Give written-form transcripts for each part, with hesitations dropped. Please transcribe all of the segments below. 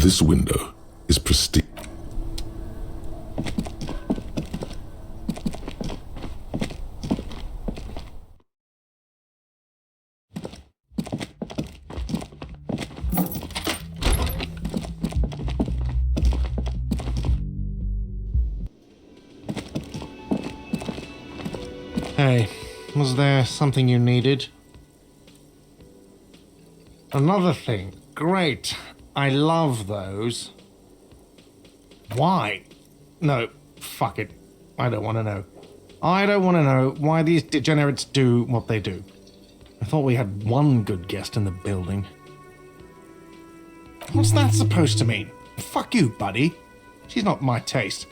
This window is pristine. Hey, was there something you needed? Another thing. Great. I love those. Why? No, fuck it. I don't want to know. I don't want to know why these degenerates do what they do. I thought we had one good guest in the building. What's that supposed to mean? Fuck you, buddy. She's not my taste.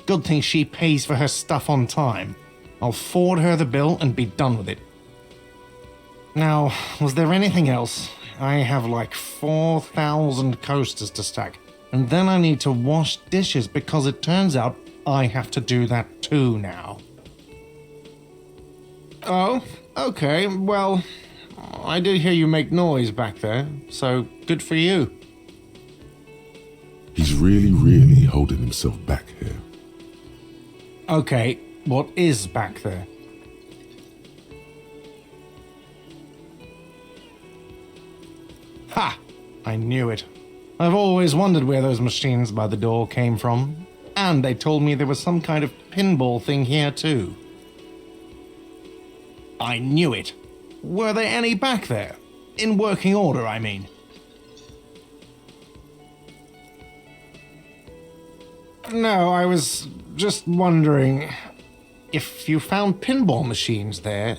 Good thing she pays for her stuff on time. I'll forward her the bill and be done with it. Now, was there anything else? I have like 4,000 coasters to stack, and then I need to wash dishes because it turns out I have to do that too now. Oh, okay, well, I did hear you make noise back there, so good for you. He's really holding himself back here. Okay, what is back there? Ha! I knew it. I've always wondered where those machines by the door came from, and they told me there was some kind of pinball thing here too. I knew it. Were there any back there? In working order, I mean. No, I was just wondering if you found pinball machines there.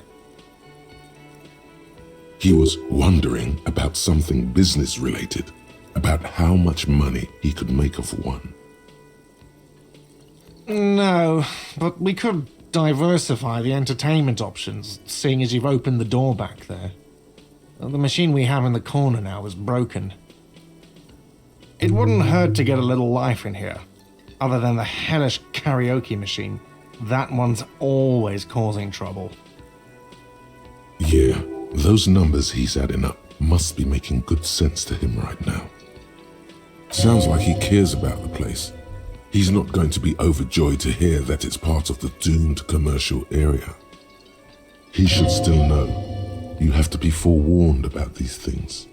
He was wondering about something business-related, about how much money he could make of one. No, but we could diversify the entertainment options, seeing as you've opened the door back there. The machine we have in the corner now is broken. It wouldn't hurt to get a little life in here, other than the hellish karaoke machine. That one's always causing trouble. Yeah. Those numbers he's adding up must be making good sense to him right now. Sounds like he cares about the place. He's not going to be overjoyed to hear that it's part of the doomed commercial area. He should still know. You have to be forewarned about these things.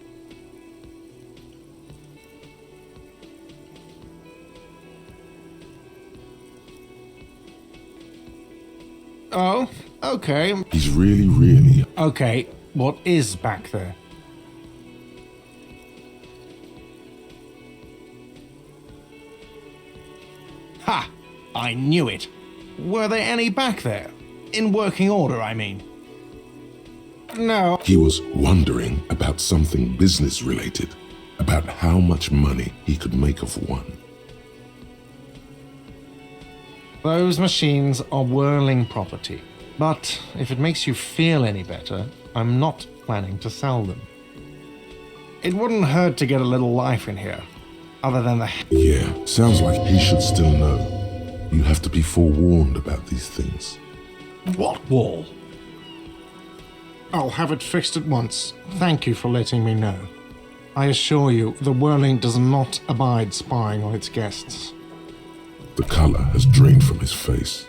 Oh, okay. He's really... Okay. What is back there? Ha! I knew it. Were there any back there? In working order, I mean. No. He was wondering about something business-related, about how much money he could make of one. Those machines are whirling property, but if it makes you feel any better, I'm not planning to sell them. It wouldn't hurt to get a little life in here, other than the... Yeah, sounds like he should still know. You have to be forewarned about these things. What wall? I'll have it fixed at once. Thank you for letting me know. I assure you, the whirling does not abide spying on its guests. The color has drained from his face.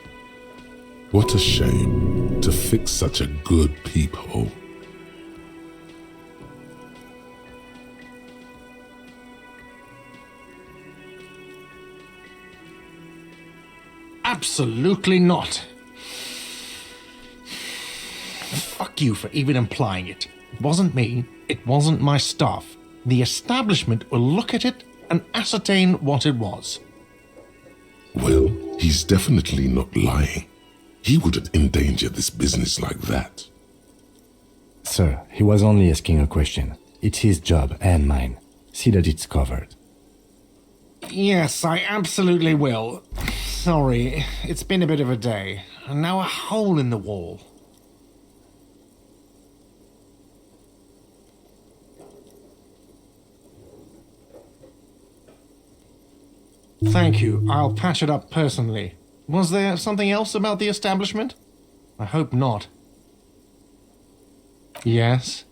What a shame to fix such a good peephole. Absolutely not. Fuck you for even implying it. It wasn't me. It wasn't my staff. The establishment will look at it and ascertain what it was. Well, he's definitely not lying. He wouldn't endanger this business like that. Sir, he was only asking a question. It's his job and mine. See that it's covered. Yes, I absolutely will. Sorry, it's been a bit of a day. And now a hole in the wall. Thank you. I'll patch it up personally. Was there something else about the establishment? I hope not. Yes?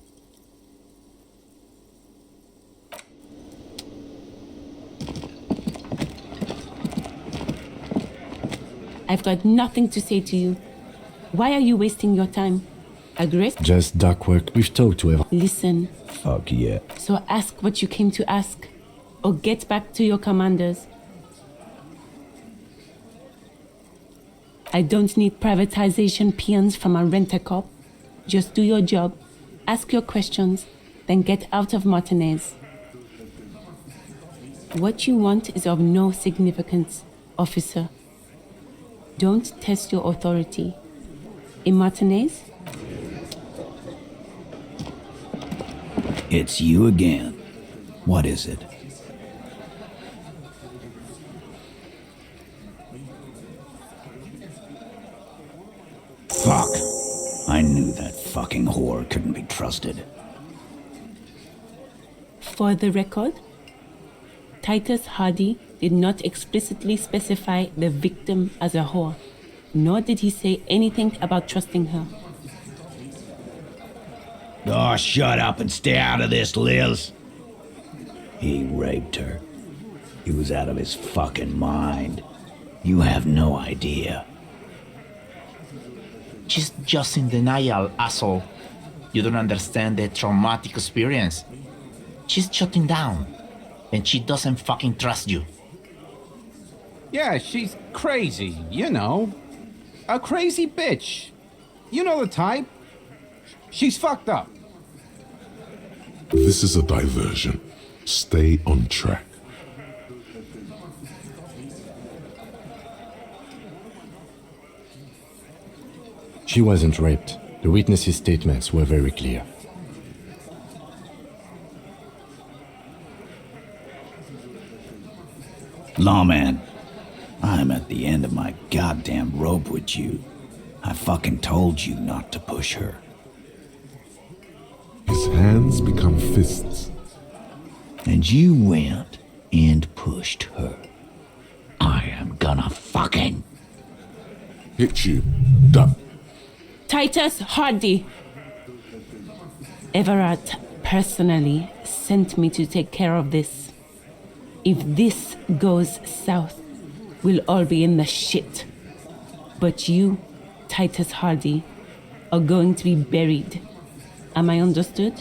I've got nothing to say to you. Why are you wasting your time? Aggressive? Just duck work. We've talked to everyone. Listen. Fuck yeah. So ask what you came to ask, or get back to your commanders. I don't need privatization peons from a rent-a-cop. Just do your job, ask your questions, then get out of Martinez. What you want is of no significance, officer. Don't test your authority. In Martinez? It's you again. What is it? Fuck. I knew that fucking whore couldn't be trusted. For the record, Titus Hardy did not explicitly specify the victim as a whore, nor did he say anything about trusting her. Oh, shut up and stay out of this, Liz. He raped her. He was out of his fucking mind. You have no idea. She's just in denial, asshole. You don't understand the traumatic experience. She's shutting down, and she doesn't fucking trust you. Yeah, she's crazy, you know. A crazy bitch. You know the type. She's fucked up. This is a diversion. Stay on track. She wasn't raped. The witnesses' statements were very clear. Lawman, I'm at the end of my goddamn rope with you. I fucking told you not to push her. His hands become fists. And you went and pushed her. I am gonna fucking... Hit you. Duck. Titus Hardy! Everard personally sent me to take care of this. If this goes south, we'll all be in the shit. But you, Titus Hardy, are going to be buried. Am I understood?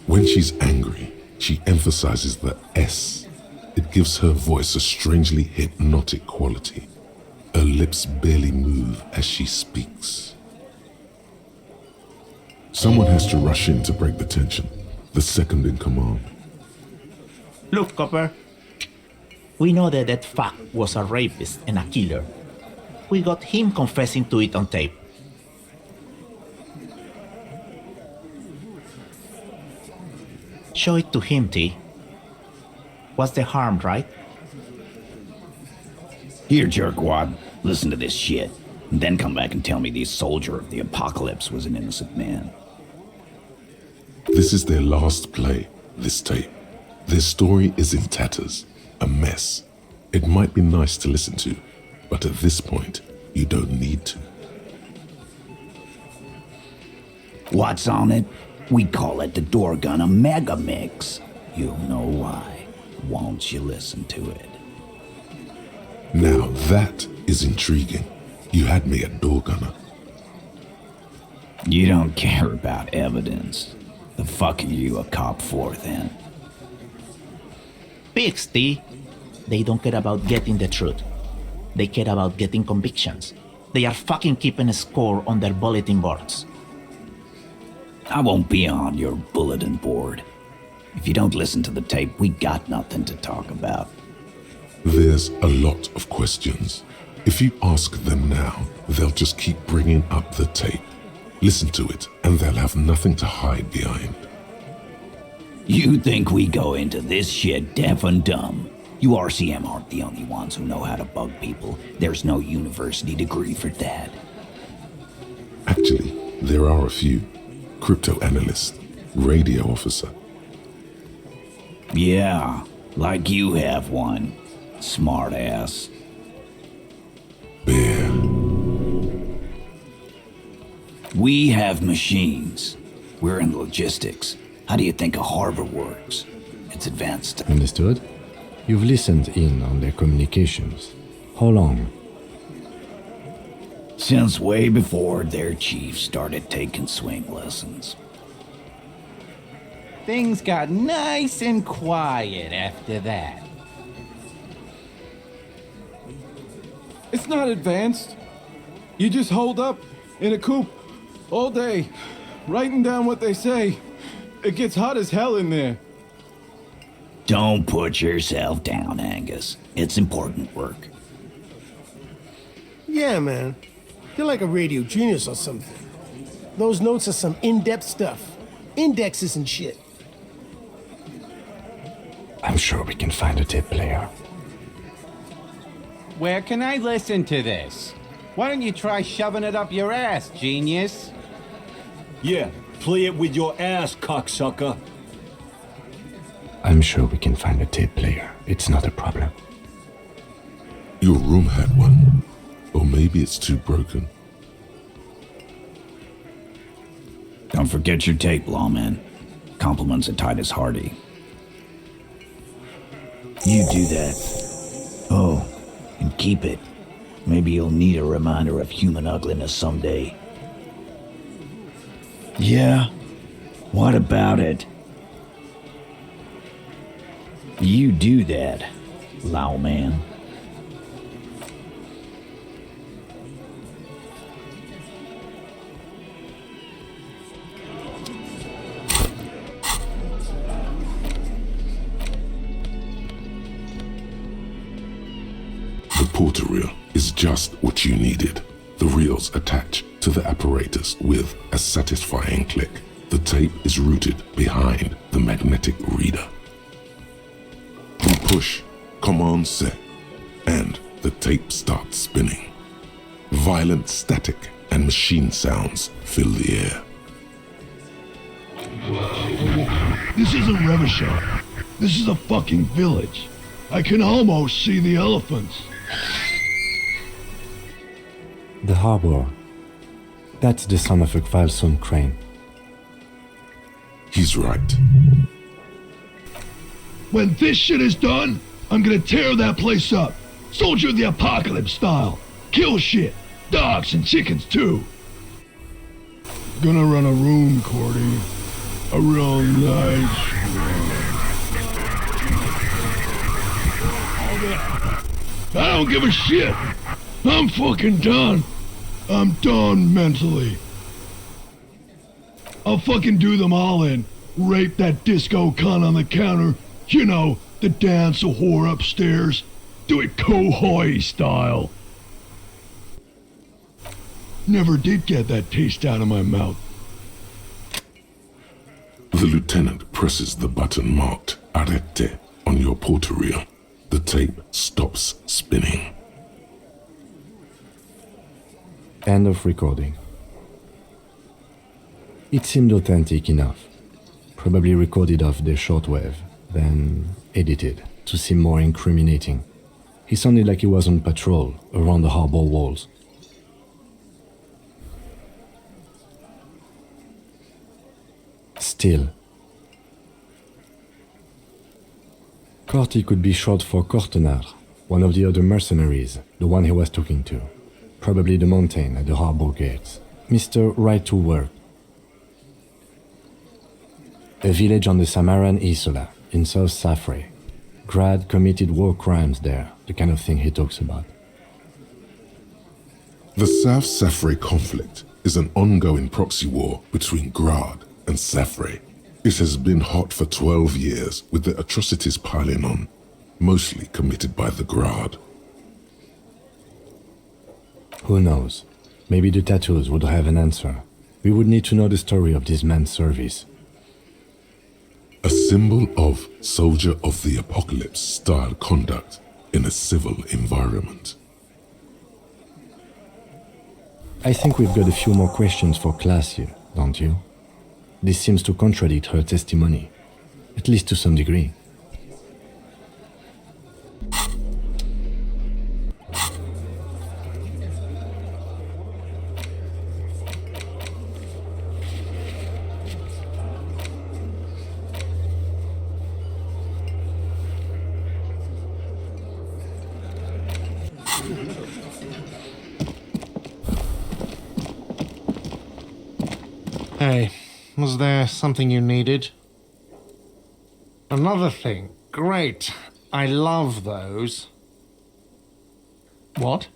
When she's angry, she emphasizes the S. It gives her voice a strangely hypnotic quality. Her lips barely move as she speaks. Someone has to rush in to break the tension. The second in command. Look, Copper. We know that that fuck was a rapist and a killer. We got him confessing to it on tape. Show it to him, T. What's the harm, right? Here, jerkwad, listen to this shit. And then come back and tell me the soldier of the apocalypse was an innocent man. This is their last play, this tape. Their story is in tatters, a mess. It might be nice to listen to, but at this point, you don't need to. What's on it? We call it the door gun a mega mix. You'll know why. Won't you listen to it? Now that is intriguing. You had me at door gunner. You don't care about evidence. The fuck are you a cop for, then? Pigs, T. They don't care about getting the truth. They care about getting convictions. They are fucking keeping a score on their bulletin boards. I won't be on your bulletin board. If you don't listen to the tape, we got nothing to talk about. There's a lot of questions. If you ask them now, they'll just keep bringing up the tape. Listen to it, and they'll have nothing to hide behind. You think we go into this shit deaf and dumb? You RCM aren't the only ones who know how to bug people. There's no university degree for that. Actually, there are a few. Crypto analyst, radio officer. Yeah, like you have one. Smart ass. Bear. We have machines. We're in logistics. How do you think a harbor works? It's advanced. Understood? You've listened in on their communications. How long? Since way before their chief started taking swing lessons. Things got nice and quiet after that. It's not advanced. You just hold up in a coop all day, writing down what they say. It gets hot as hell in there. Don't put yourself down, Angus. It's important work. Yeah, man. You're like a radio genius or something. Those notes are some in-depth stuff. Indexes and shit. I'm sure we can find a tape player. Where can I listen to this? Why don't you try shoving it up your ass, genius? Yeah, play it with your ass, cocksucker. I'm sure we can find a tape player. It's not a problem. Your room had one. Or maybe it's too broken. Don't forget your tape, lawman. Compliments of Titus Hardy. You do that. Oh, and keep it. Maybe you'll need a reminder of human ugliness someday. Yeah? What about it? You do that, lawman. The porter reel is just what you needed. The reels attach to the apparatus with a satisfying click. The tape is routed behind the magnetic reader. You push Command Set, and the tape starts spinning. Violent static and machine sounds fill the air. This isn't Revachon. This is a fucking village. I can almost see the elephants. The harbor. That's the son of a Kvalson crane. He's right. When this shit is done, I'm gonna tear that place up. Soldier of the Apocalypse style. Kill shit. Dogs and chickens too. Gonna run a room, Cordy. A real nice room. I don't give a shit. I'm fucking done. I'm done mentally. I'll fucking do them all in. Rape that disco cunt on the counter. You know, the dance a whore upstairs. Do it Kohoi style. Never did get that taste out of my mouth. The lieutenant presses the button marked Arrete on your porter reel. The tape stops spinning. End of recording. It seemed authentic enough. Probably recorded off the shortwave, then edited to seem more incriminating. He sounded like he was on patrol around the harbor walls. Still, Corty could be short for Cortenard, one of the other mercenaries, the one he was talking to. Probably the mountain at the harbor gates. Mr. Right to Work. A village on the Samaran Isola, in South Safre. Grad committed war crimes there, the kind of thing he talks about. The South Safre conflict is an ongoing proxy war between Grad and Safre. It has been hot for 12 years, with the atrocities piling on, mostly committed by the Grad. Who knows? Maybe the tattoos would have an answer. We would need to know the story of this man's service. A symbol of soldier of the apocalypse style conduct in a civil environment. I think we've got a few more questions for class here, don't you? This seems to contradict her testimony, at least to some degree. Hey, was there something you needed? Another thing. Great. I love those. What?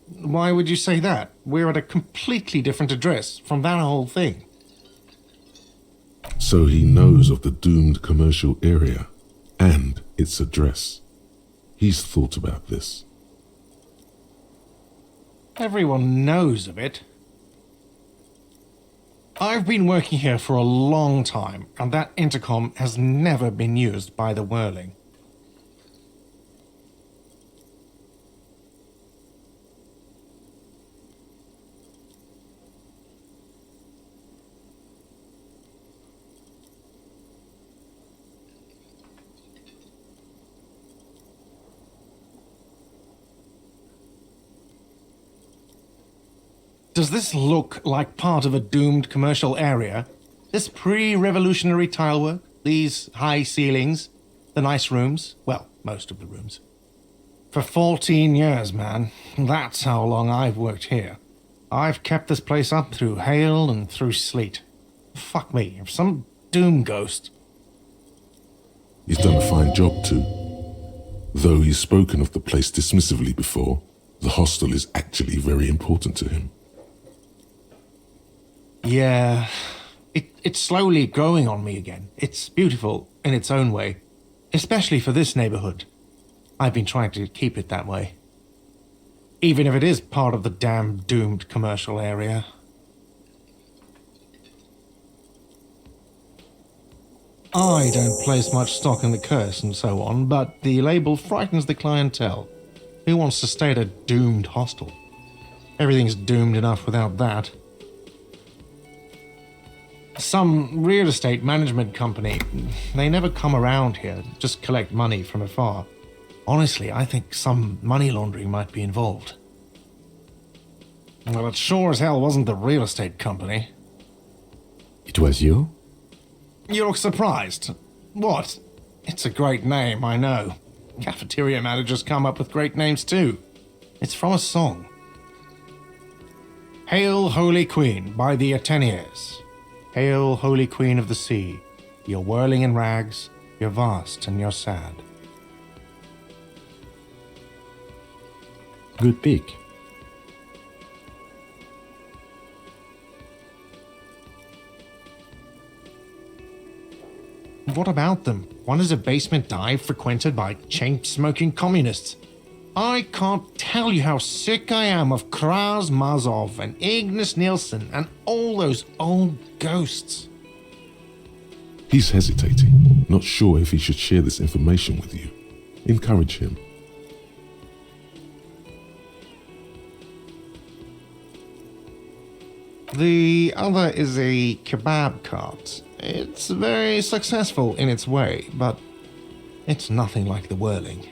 Why would you say that? We're at a completely different address from that whole thing. So he knows of the doomed commercial area and its address. He's thought about this. Everyone knows of it. I've been working here for a long time, and that intercom has never been used by the Whirling. Does this look like part of a doomed commercial area? This pre-revolutionary tilework, these high ceilings, the nice rooms, well, most of the rooms. For 14 years, man. That's how long I've worked here. I've kept this place up through hail and through sleet. Fuck me, if some doom ghost... He's done a fine job too. Though he's spoken of the place dismissively before, the hostel is actually very important to him. Yeah, it's slowly growing on me again. It's beautiful in its own way, especially for this neighborhood. I've been trying to keep it that way. Even if it is part of the damn doomed commercial area. I don't place much stock in the curse and so on, but the label frightens the clientele. Who wants to stay at a doomed hostel? Everything's doomed enough without that. Some real estate management company, they never come around here, just collect money from afar. Honestly, I think some money laundering might be involved. Well, it sure as hell wasn't the real estate company. It was you? You look surprised. What? It's a great name, I know. Cafeteria managers come up with great names too. It's from a song. Hail, Holy Queen, by the Ateniers. Hail, Holy Queen of the Sea. You're whirling in rags, you're vast and you're sad. Good pick. What about them? One is a basement dive frequented by chain-smoking communists. I can't tell you how sick I am of Kraz Mazov and Ignis Nielsen and all those old ghosts. He's hesitating, not sure if he should share this information with you. Encourage him. The other is a kebab cart. It's very successful in its way, but it's nothing like the Whirling.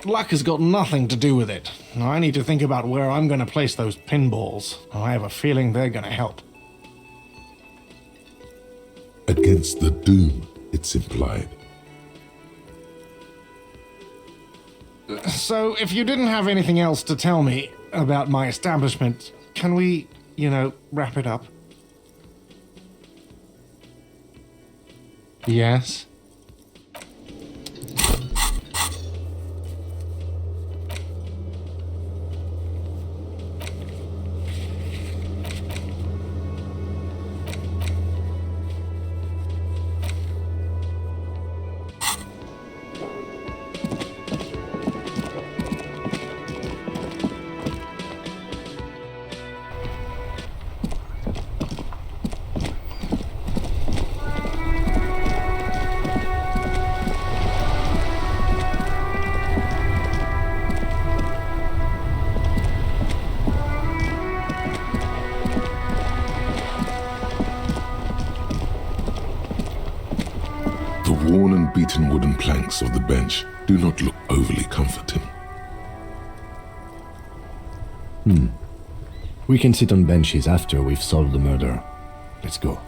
Luck has got nothing to do with it. I need to think about where I'm going to place those pinballs. I have a feeling they're going to help. Against the doom, it's implied. So, if you didn't have anything else to tell me about my establishment, can we, wrap it up? Yes? Worn and beaten wooden planks of the bench do not look overly comforting. We can sit on benches after we've solved the murder. Let's go.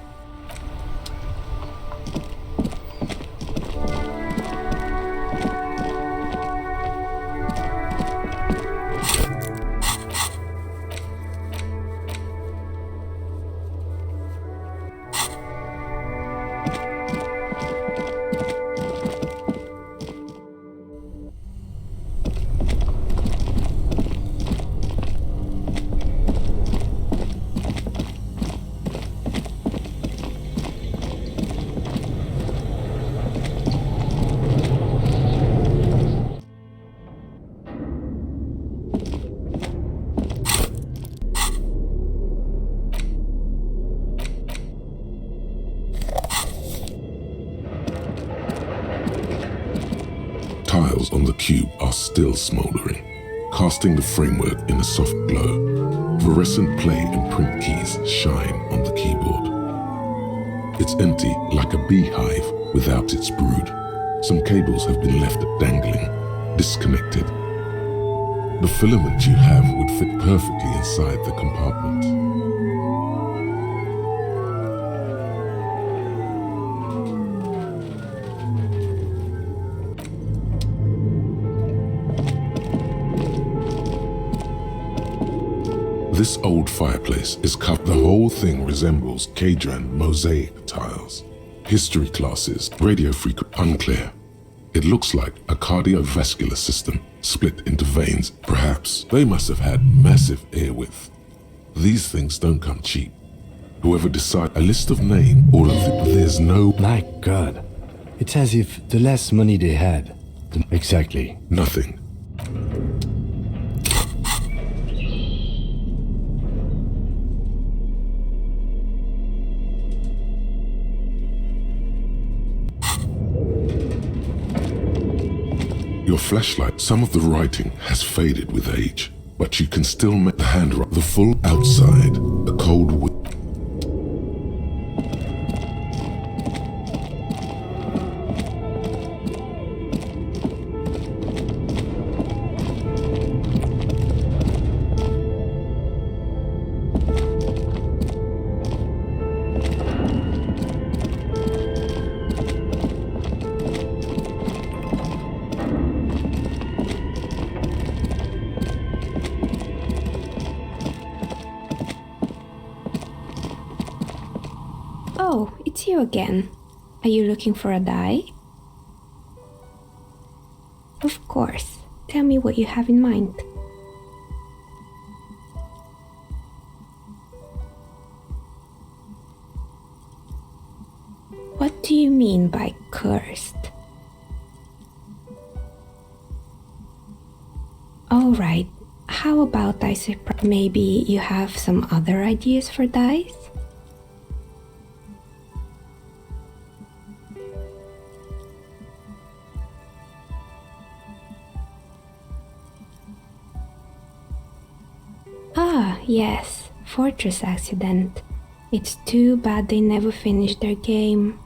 the cube are still smoldering, casting the framework in a soft glow. Fluorescent play and print keys shine on the keyboard. It's empty like a beehive without its brood. Some cables have been left dangling, disconnected. The filament you have would fit perfectly inside the compartment. This old fireplace is cut. The whole thing resembles Kadran mosaic tiles. History classes, radio frequency, unclear. It looks like a cardiovascular system split into veins. Perhaps they must have had massive air width. These things don't come cheap. Whoever decides a list of name, all of it, there's no... My God. It's as if the less money they had, exactly. Nothing. Your flashlight, some of the writing has faded with age, but you can still make the handwriting. The full outside, a cold wind. Oh, it's you again. Are you looking for a die? Of course. Tell me what you have in mind. What do you mean by cursed? Alright, how about I say maybe you have some other ideas for dice? Ah, yes, Fortress Accident. It's too bad they never finished their game.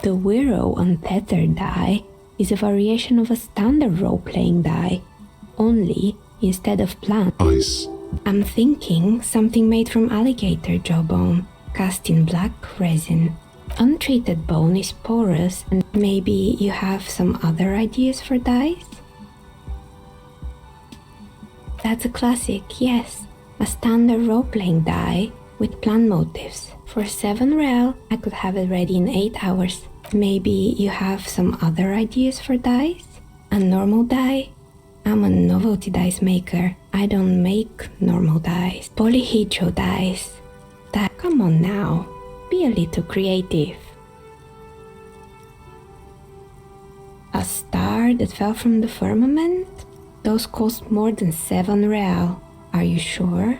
The Wiro Untethered die is a variation of a standard role-playing die, only instead of plant. Ice. I'm thinking something made from alligator jawbone, cast in black resin. Untreated bone is porous, and maybe you have some other ideas for dice? That's a classic, yes. A standard role-playing die with plant motifs. For 7 real, I could have it ready in 8 hours. Maybe you have some other ideas for dice? A normal die? I'm a novelty dice maker. I don't make normal dice. Polyhedral dice. Come on now. Be a little creative. A star that fell from the firmament? Those cost more than 7 real. Are you sure?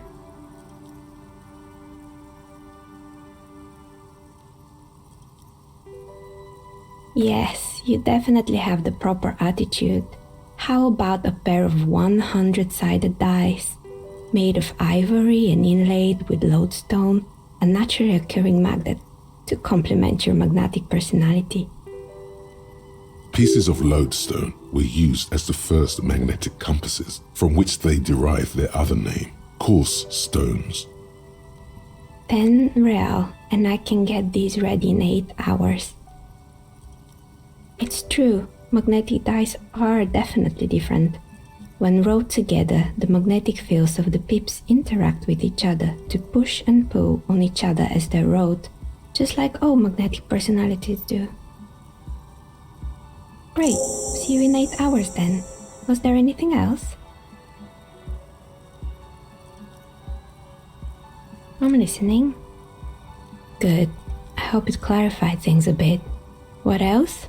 Yes, you definitely have the proper attitude. How about a pair of 100-sided dice, made of ivory and inlaid with lodestone, a naturally occurring magnet, to complement your magnetic personality? Pieces of lodestone were used as the first magnetic compasses, from which they derived their other name, coarse stones. 10 real, and I can get these ready in 8 hours. It's true, magnetic dice are definitely different. When rolled together, the magnetic fields of the pips interact with each other to push and pull on each other as they're rolled, just like all magnetic personalities do. Great, see you in 8 hours then. Was there anything else? I'm listening. Good. I hope it clarified things a bit. What else?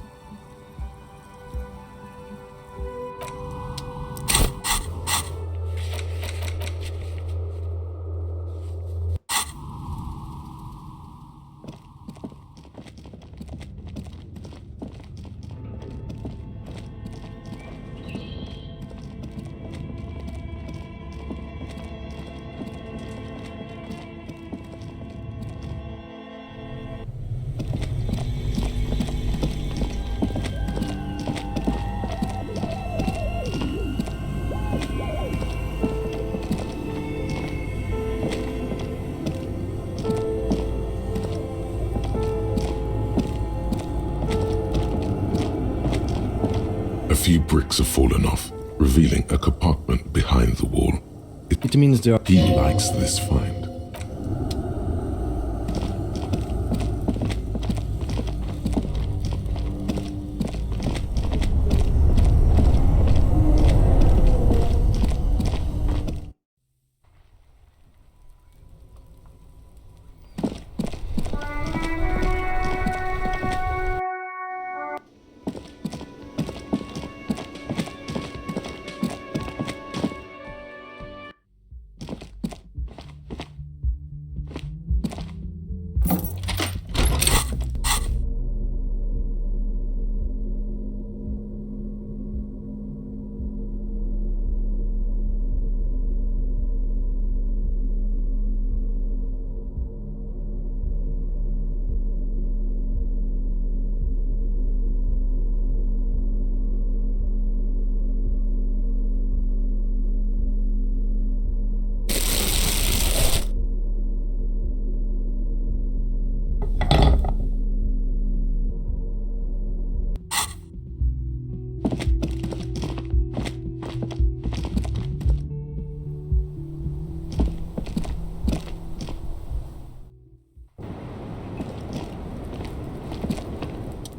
few bricks have fallen off, revealing a compartment behind the wall. It means there are... He likes this find.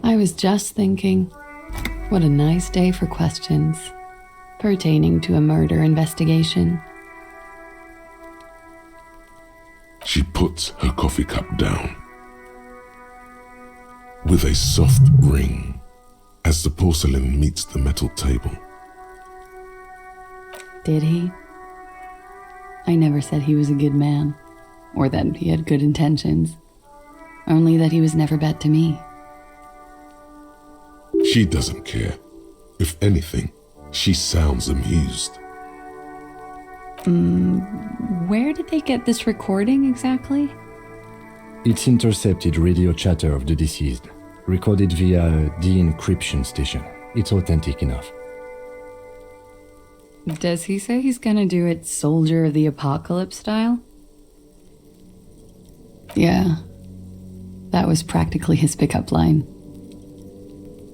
I was just thinking, what a nice day for questions pertaining to a murder investigation. She puts her coffee cup down. With a soft ring, as the porcelain meets the metal table. Did he? I never said he was a good man, or that he had good intentions, only that he was never bad to me. She doesn't care. If anything, she sounds amused. Where did they get this recording exactly? It's intercepted radio chatter of the deceased, recorded via a de-encryption station. It's authentic enough. Does he say he's gonna do it Soldier of the Apocalypse style? Yeah. That was practically his pickup line.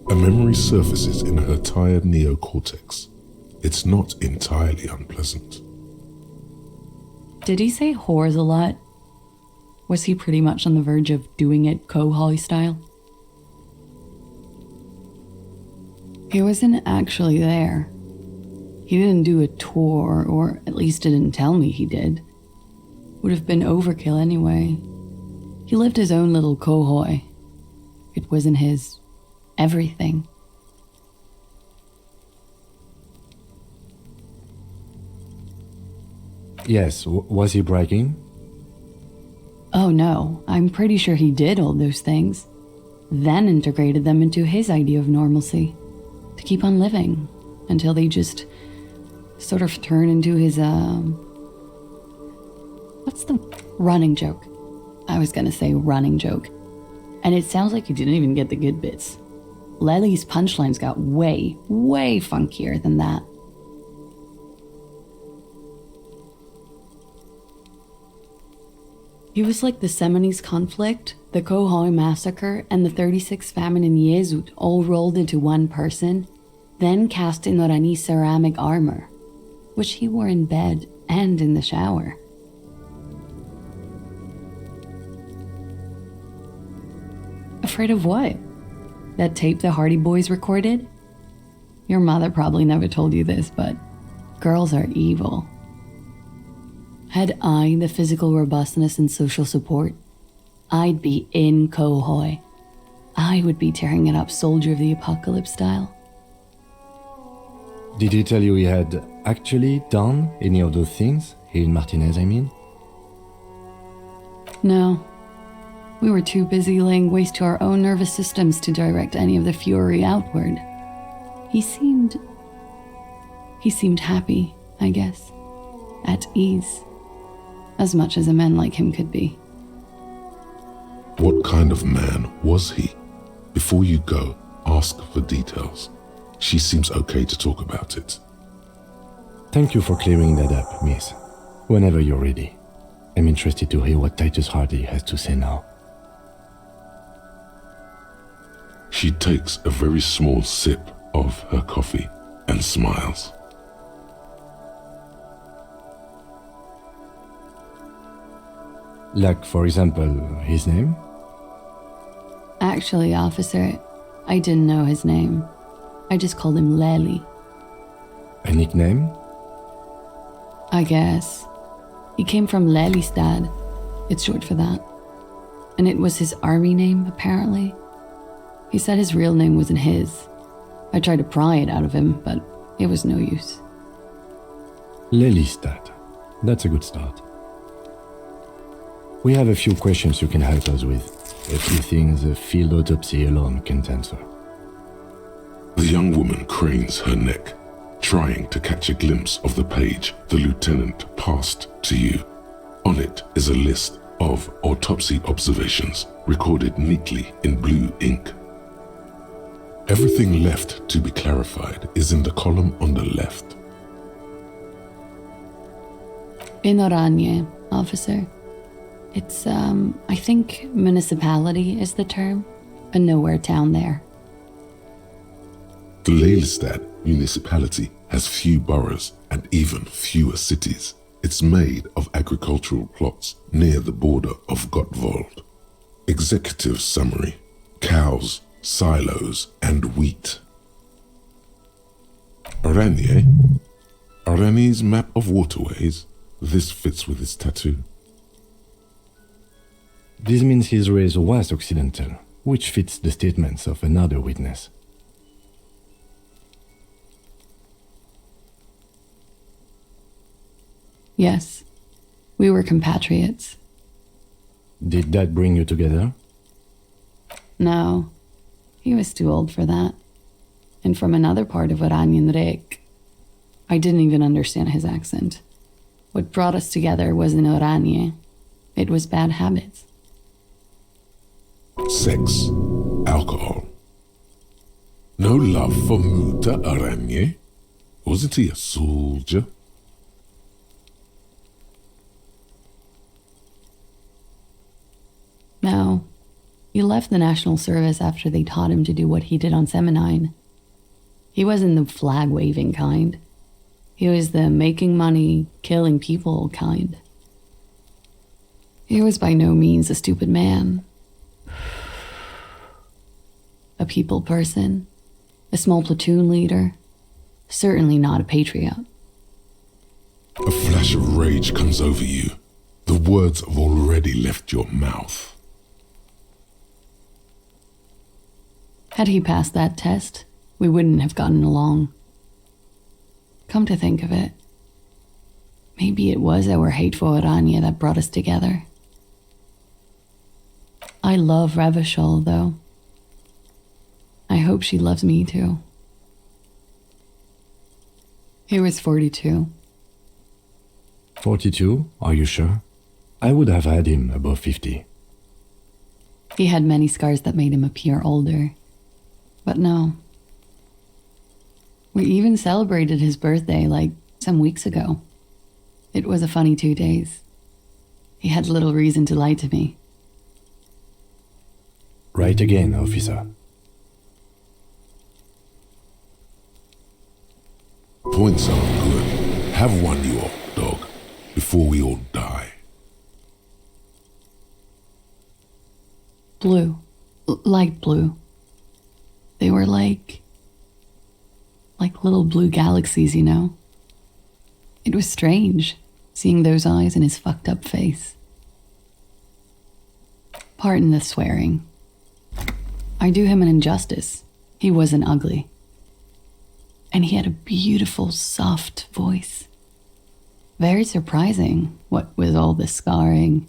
A memory surfaces in her tired neocortex. It's not entirely unpleasant. Did he say whores a lot? Was he pretty much on the verge of doing it Kohoi style? He wasn't actually there. He didn't do a tour, or at least didn't tell me he did. Would have been overkill anyway. He lived his own little Kohoi. It wasn't his everything. Yes, was he bragging? Oh no, I'm pretty sure he did all those things, then integrated them into his idea of normalcy, to keep on living, until they just sort of turn into his, what's the running joke? I was gonna say running joke, and it sounds like you didn't even get the good bits. Lely's punchlines got way, way funkier than that. He was like the Seminoles conflict, the Kohoi massacre, and the 36 famine in Yezut all rolled into one person, then cast in Orani ceramic armor, which he wore in bed and in the shower. Afraid of what? That tape the Hardy Boys recorded? Your mother probably never told you this, but girls are evil. Had I the physical robustness and social support, I'd be in Kohoi. I would be tearing it up Soldier of the Apocalypse style. Did he tell you he had actually done any of those things? He and Martinez, I mean? No. We were too busy laying waste to our own nervous systems to direct any of the fury outward. He seemed happy, I guess. At ease. As much as a man like him could be. What kind of man was he? Before you go, ask for details. She seems okay to talk about it. Thank you for clearing that up, miss. Whenever you're ready. I'm interested to hear what Titus Hardy has to say now. She takes a very small sip of her coffee and smiles. Like, for example, his name? Actually, officer, I didn't know his name. I just called him Lely. A nickname? I guess. He came from Lelystad. It's short for that. And it was his army name, apparently. He said his real name wasn't his. I tried to pry it out of him, but it was no use. Lelystad. That's a good start. We have a few questions you can help us with. A few things a field autopsy alone can't answer. The young woman cranes her neck, trying to catch a glimpse of the page the lieutenant passed to you. On it is a list of autopsy observations recorded neatly in blue ink. Everything left to be clarified is in the column on the left. In Oranje, officer. It's, I think municipality is the term. A nowhere town there. The Lelystad municipality has few boroughs and even fewer cities. It's made of agricultural plots near the border of Gottwald. Executive summary: cows, silos, and wheat. Oranje? Oranje's map of waterways? This fits with his tattoo. This means his race was occidental, which fits the statements of another witness. Yes, we were compatriots. Did that bring you together? No, he was too old for that. And from another part of Oranjenrek. I didn't even understand his accent. What brought us together wasn't Oranje. It was bad habits. Sex, alcohol. No love for Muta Oranje? Wasn't he a soldier? No, he left the national service after they taught him to do what he did on Seminine. He wasn't the flag-waving kind. He was the making money, killing people kind. He was by no means a stupid man. A people person, a small platoon leader, certainly not a patriot. A flash of rage comes over you. The words have already left your mouth. Had he passed that test, we wouldn't have gotten along. Come to think of it, maybe it was our hate for Oranje that brought us together. I love Revachol, though. I hope she loves me too. He was 42. 42? Are you sure? I would have had him above 50. He had many scars that made him appear older. But no. We even celebrated his birthday like some weeks ago. It was a funny 2 days. He had little reason to lie to me. Right again, officer. Points are good. Have one, you old dog, before we all die. Blue. Light blue. They were like little blue galaxies, you know? It was strange, seeing those eyes in his fucked up face. Pardon the swearing. I do him an injustice. He wasn't ugly. And he had a beautiful, soft voice. Very surprising, what with all the scarring.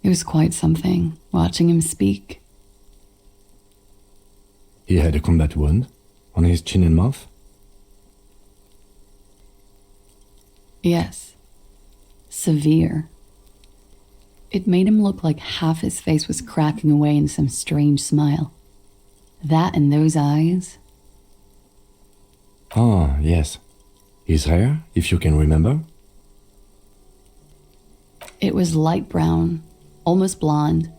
It was quite something, watching him speak. He had a combat wound on his chin and mouth? Yes. Severe. It made him look like half his face was cracking away in some strange smile. That and those eyes. Ah, yes. His hair, if you can remember? It was light brown, almost blonde.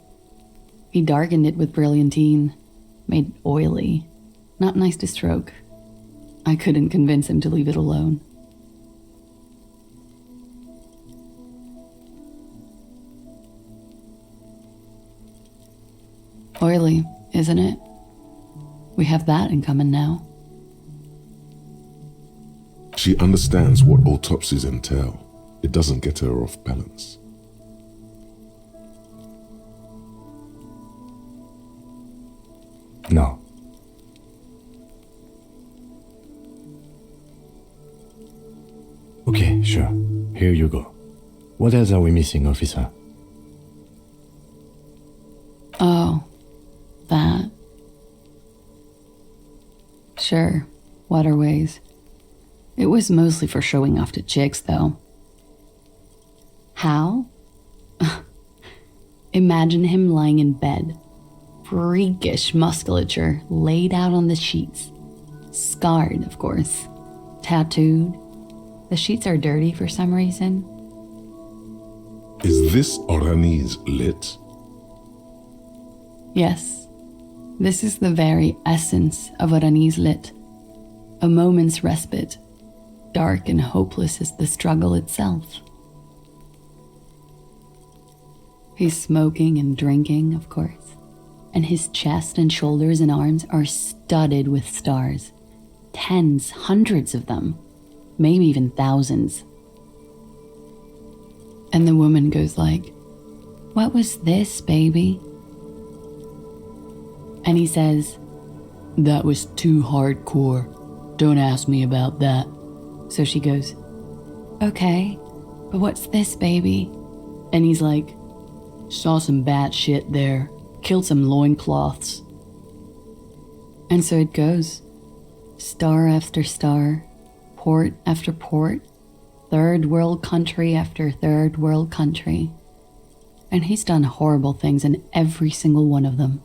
He darkened it with brilliantine, made it oily, Not nice to stroke. I couldn't convince him to leave it alone. Oily, isn't it? We have that in common now. She understands what autopsies entail. It doesn't get her off balance. No. Okay, sure. Here you go. What else are we missing, officer? Oh, that. Sure, waterways. It was mostly for showing off to chicks, though. How? Imagine him lying in bed. Freakish musculature laid out on the sheets. Scarred, of course. Tattooed. The sheets are dirty for some reason. Is this Orani's lit? Yes. This is the very essence of Orani's lit. A moment's respite. Dark and hopeless as the struggle itself. He's smoking and drinking, of course. And his chest and shoulders and arms are studded with stars. Tens, hundreds of them. Maybe even thousands. And the woman goes like, "What was this, baby?" And he says, "That was too hardcore. Don't ask me about that." So she goes, "Okay, but what's this, baby?" And he's like, "Saw some bat shit there. Killed some loincloths." And so it goes. Star after star, port after port, third world country after third world country. And he's done horrible things in every single one of them.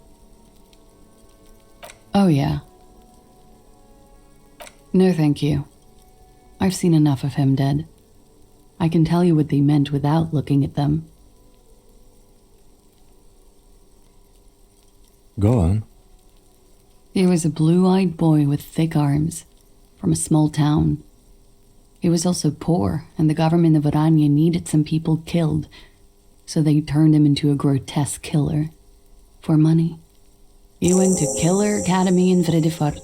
Oh yeah. No thank you. I've seen enough of him dead. I can tell you what they meant without looking at them. Go on. He was a blue-eyed boy with thick arms, from a small town. He was also poor, and the government of Orania needed some people killed, so they turned him into a grotesque killer. For money. He went to Killer Academy in Vredefort.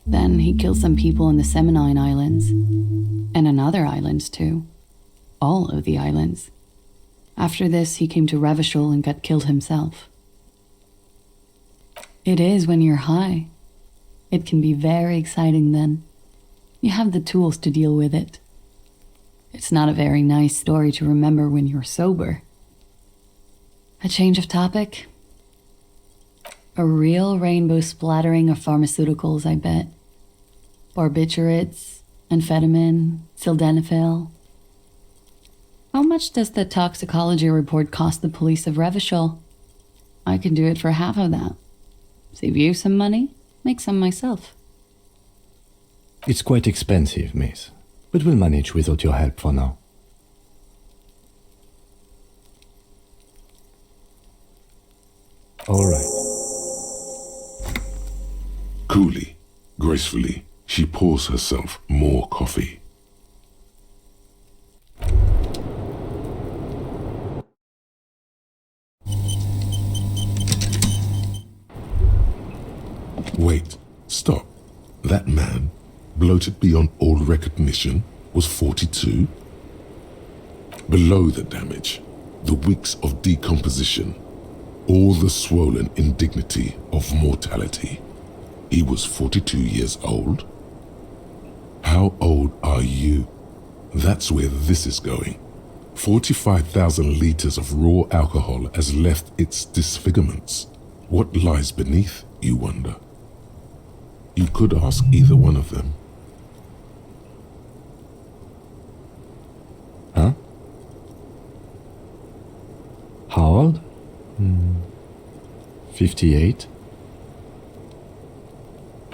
Then he killed some people in the Seminine Islands, and on other islands too. All of the islands. After this, he came to Revachol and got killed himself. It is when you're high. It can be very exciting then. You have the tools to deal with it. It's not a very nice story to remember when you're sober. A change of topic? A real rainbow splattering of pharmaceuticals, I bet. Barbiturates, amphetamine, sildenafil. How much does the toxicology report cost the police of Revachol? I could do it for half of that. Save you some money, make some myself. It's quite expensive, miss, but we'll manage without your help for now. All right. Coolly, gracefully, she pours herself more coffee. Wait, stop. That man, bloated beyond all recognition, was 42? Below the damage, the weeks of decomposition, all the swollen indignity of mortality. He was 42 years old? How old are you? That's where this is going. 45,000 liters of raw alcohol has left its disfigurements. What lies beneath, you wonder? You could ask either one of them. Huh? How old? 58?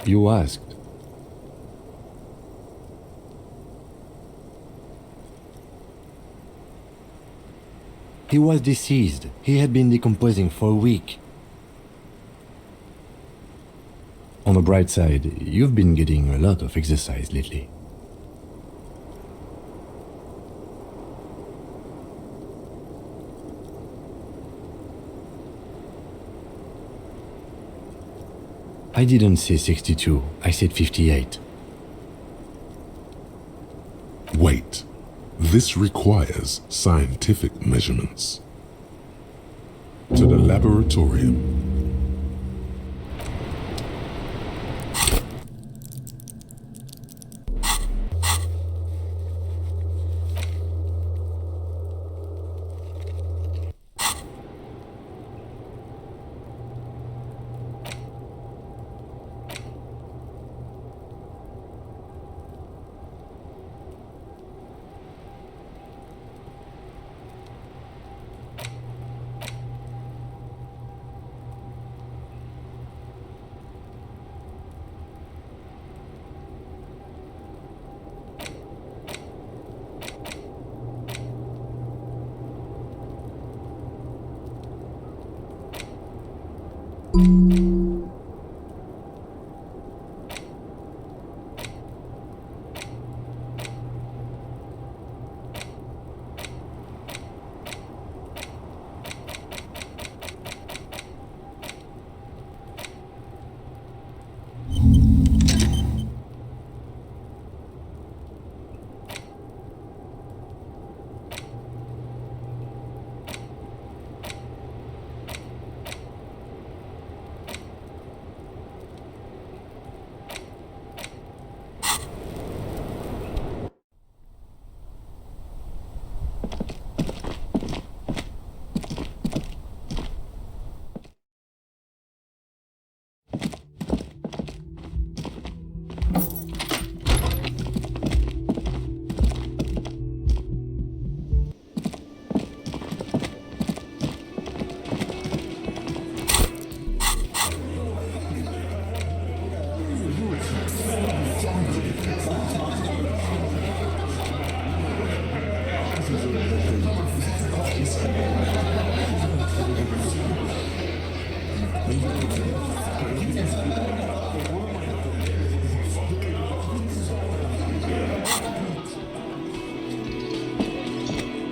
You asked. He was deceased. He had been decomposing for a week. On the bright side, you've been getting a lot of exercise lately. I didn't say 62, I said 58. Wait. This requires scientific measurements. To the laboratorium.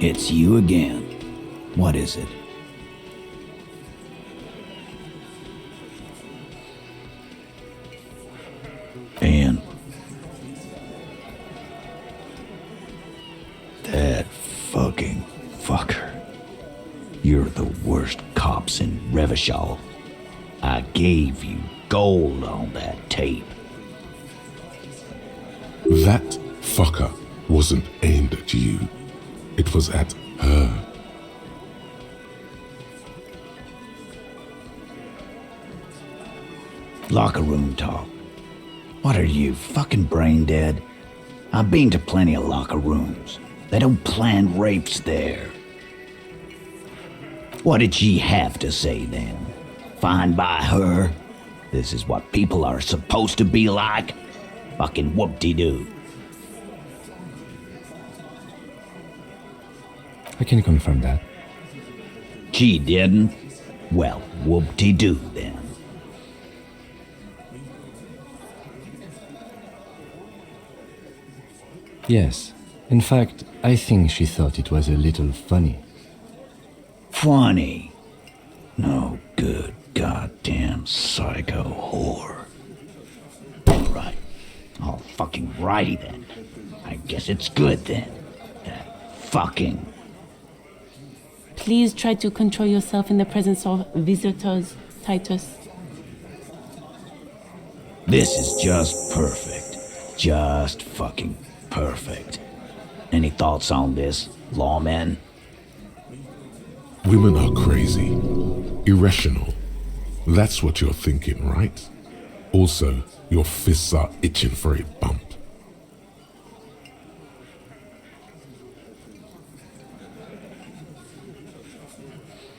It's you again. What is it? And that fucking fucker. You're the worst cops in Revachol. I gave you gold on that tape. That fucker wasn't aimed at you. It was at her. Locker room talk. What are you, fucking brain dead? I've been to plenty of locker rooms. They don't plan rapes there. What did she have to say then? Fine by her? This is what people are supposed to be like? Fucking whoop-de-doo. I can confirm that. She didn't? Well, whoop-de-doo then. Yes. In fact, I think she thought it was a little funny. Funny? No good goddamn psycho whore. Right. Oh, fucking righty then. I guess it's good then. That fucking... Please try to control yourself in the presence of visitors, Titus. This is just perfect. Just fucking perfect. Any thoughts on this, lawman? Women are crazy. Irrational. That's what you're thinking, right? Also, your fists are itching for a bump.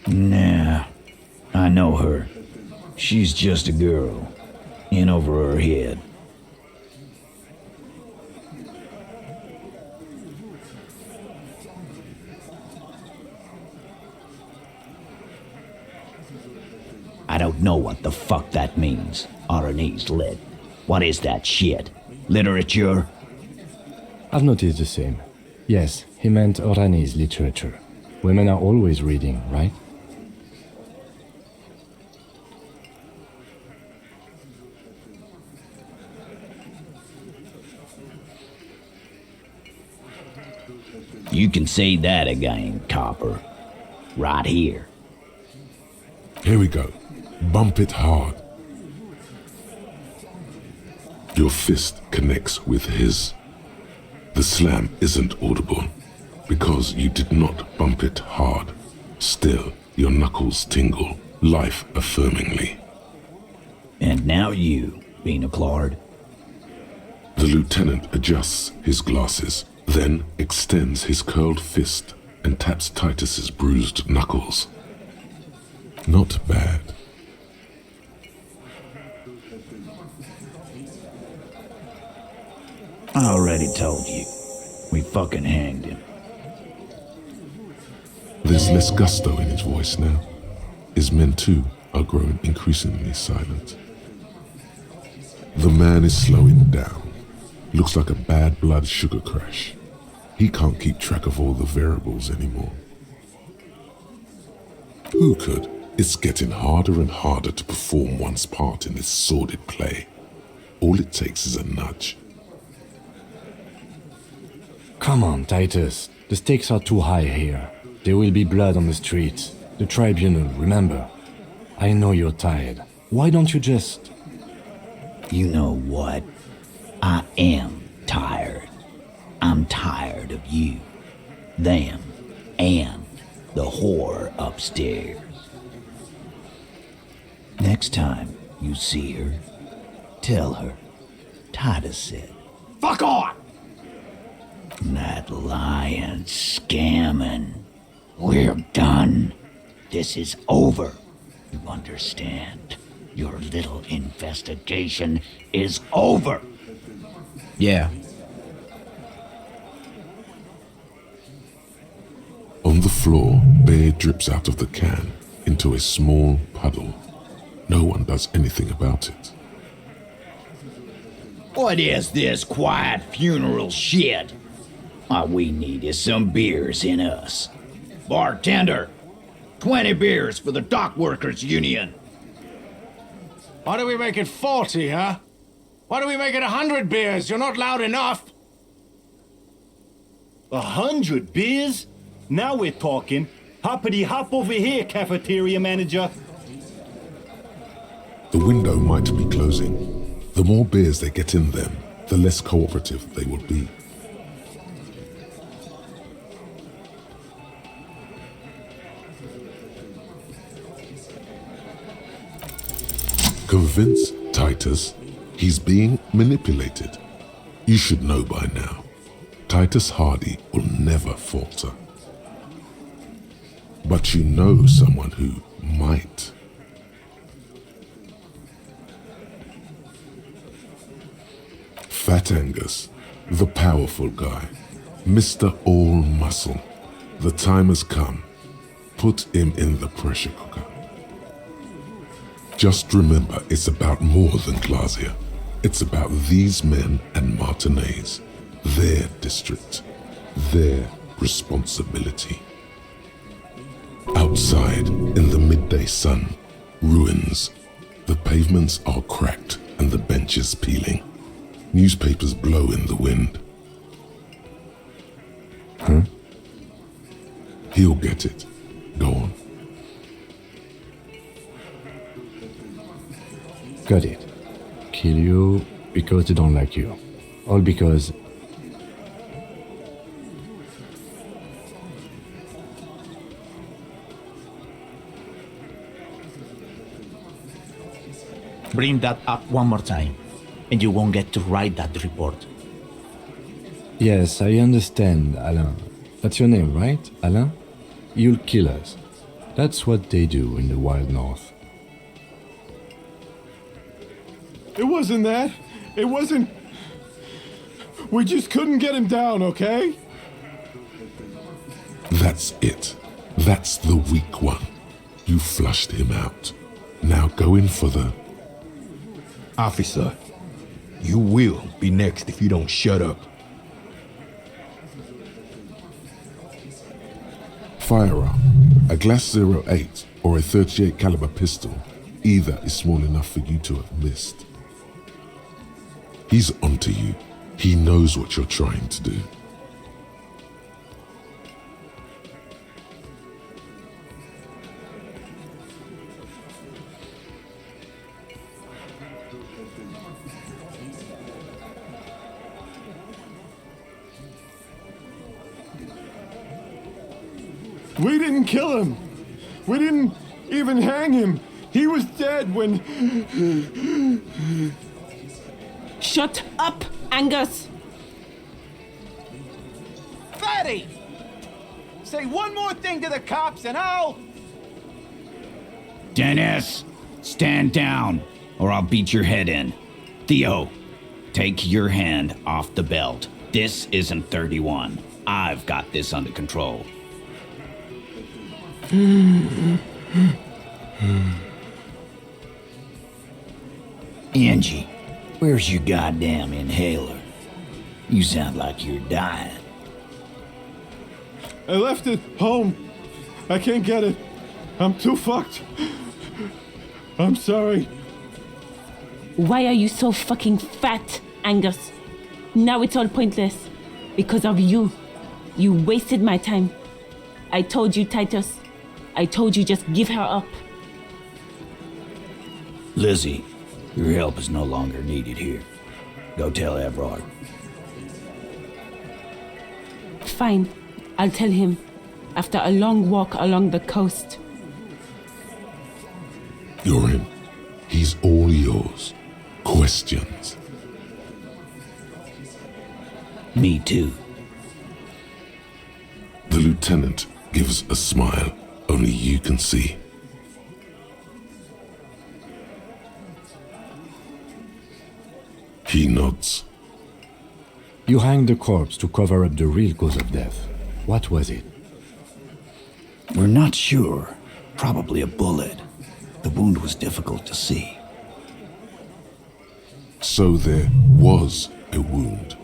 Nah, I know her. She's just a girl. In over her head. I don't know what the fuck that means. Aranese lit. What is that shit? Literature? I've noticed the same. Yes, he meant Oranese literature. Women are always reading, right? You can say that again, Copper. Right here. Here we go. Bump it hard. Your fist connects with his. The slam isn't audible because you did not bump it hard. Still, your knuckles tingle, life-affirmingly. And now you, Binoclard. The lieutenant adjusts his glasses, then extends his curled fist and taps Titus's bruised knuckles. Not bad. I already told you. We fucking hanged him. There's less gusto in his voice now. His men too are growing increasingly silent. The man is slowing down. Looks like a bad blood sugar crash. He can't keep track of all the variables anymore. Who could? It's getting harder and harder to perform one's part in this sordid play. All it takes is a nudge. Come on, Titus. The stakes are too high here. There will be blood on the streets. The tribunal, remember. I know you're tired. Why don't you just... You know what? I am tired. I'm tired of you, them, and the whore upstairs. Next time you see her, tell her Titus said, Fuck on! That lying, scamming. We're done. This is over. You understand? Your little investigation is over. Yeah. On the floor, beer drips out of the can into a small puddle. No one does anything about it. What is this quiet funeral shit? All we need is some beers in us. Bartender, 20 beers for the Dock Workers Union. Why do we make it 40, huh? Why do we make it 100 beers? You're not loud enough. 100 beers? Now we're talking. Hoppity hop over here, cafeteria manager. The window might be closing. The more beers they get in them, the less cooperative they will be. Convince Titus he's being manipulated. You should know by now. Titus Hardy will never falter. But you know someone who might. Fat Angus, the powerful guy, Mr. All Muscle. The time has come. Put him in the pressure cooker. Just remember, it's about more than Glazia. It's about these men and Martinez, their district, their responsibility. Outside, in the midday sun, ruins. The pavements are cracked and the benches peeling. Newspapers blow in the wind. Huh? He'll get it. Go on. Got it. Kill you because they don't like you. All because... Bring that up one more time, and you won't get to write that report. Yes, I understand, Alain. That's your name, right, Alain? You'll kill us. That's what they do in the Wild North. It wasn't that. It wasn't... We just couldn't get him down, okay? That's it. That's the weak one. You flushed him out. Now go in for the... Officer, you will be next if you don't shut up. Firearm, a Glass 08 or a 38 caliber pistol, either is small enough for you to have missed. He's onto you. He knows what you're trying to do. We didn't kill him. We didn't even hang him. He was dead when... Shut up, Angus! Fatty! Say one more thing to the cops and I'll... Dennis, stand down, or I'll beat your head in. Theo, take your hand off the belt. This isn't 31. I've got this under control. Angie, where's your goddamn inhaler? You sound like you're dying. I left it home. I can't get it. I'm too fucked. I'm sorry. Why are you so fucking fat, Angus? Now it's all pointless. Because of you. You wasted my time. I told you, Titus. I told you just give her up. Lizzie, your help is no longer needed here. Go tell Everard. Fine. I'll tell him. After a long walk along the coast. You're in. He's all yours. Questions? Me too. The lieutenant gives a smile only you can see. He nods. You hanged the corpse to cover up the real cause of death. What was it? We're not sure. Probably a bullet. The wound was difficult to see. So there was a wound.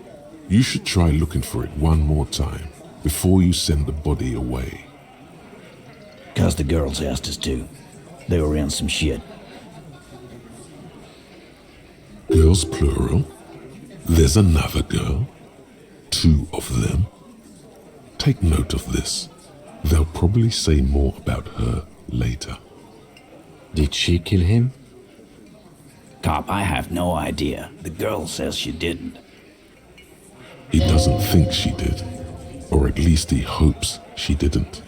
You should try looking for it one more time before you send the body away. 'Cause the girls asked us to. They were in some shit. Girls plural? There's another girl? 2 of them? Take note of this. They'll probably say more about her later. Did she kill him? Cop, I have no idea. The girl says she didn't. He doesn't think she did. Or at least he hopes she didn't.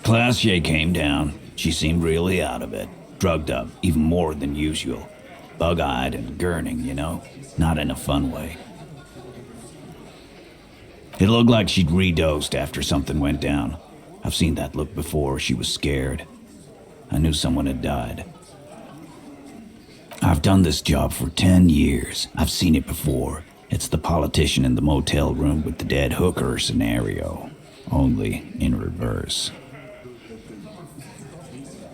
Classier came down. She seemed really out of it. Drugged up, even more than usual. Bug-eyed and gurning, you know? Not in a fun way. It looked like she'd redosed after something went down. I've seen that look before. She was scared. I knew someone had died. I've done this job for 10 years. I've seen it before. It's the politician in the motel room with the dead hooker scenario. Only in reverse.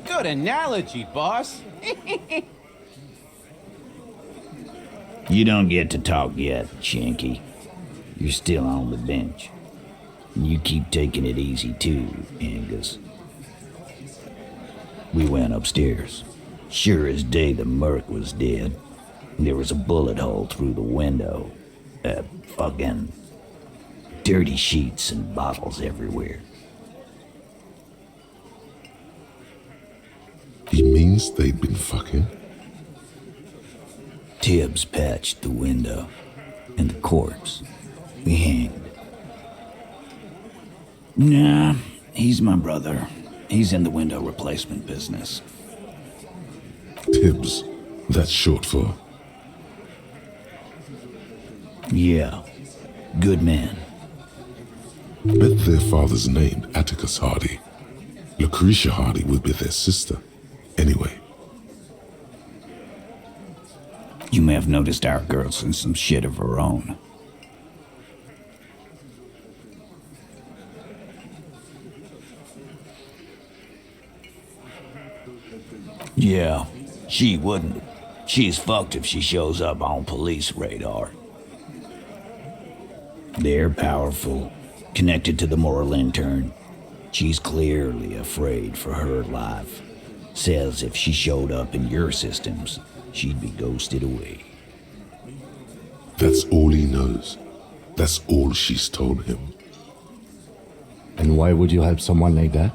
Good analogy, boss. You don't get to talk yet, Shanky. You're still on the bench. And you keep taking it easy too, Angus. We went upstairs. Sure as day the merc was dead. There was a bullet hole through the window. Fucking dirty sheets and bottles everywhere. He means they'd been fucking? Tibbs patched the window. And the corpse. We hanged. Nah, he's my brother. He's in the window replacement business. Tibbs. That's short for... Yeah. Good man. Bet their father's named Atticus Hardy. Lucretia Hardy would be their sister. Anyway. You may have noticed our girl's in some shit of her own. Yeah, she wouldn't. She's fucked if she shows up on police radar. They're powerful, connected to the moral intern. She's clearly afraid for her life. Says if she showed up in your systems, she'd be ghosted away. That's all he knows. That's all she's told him. And why would you help someone like that?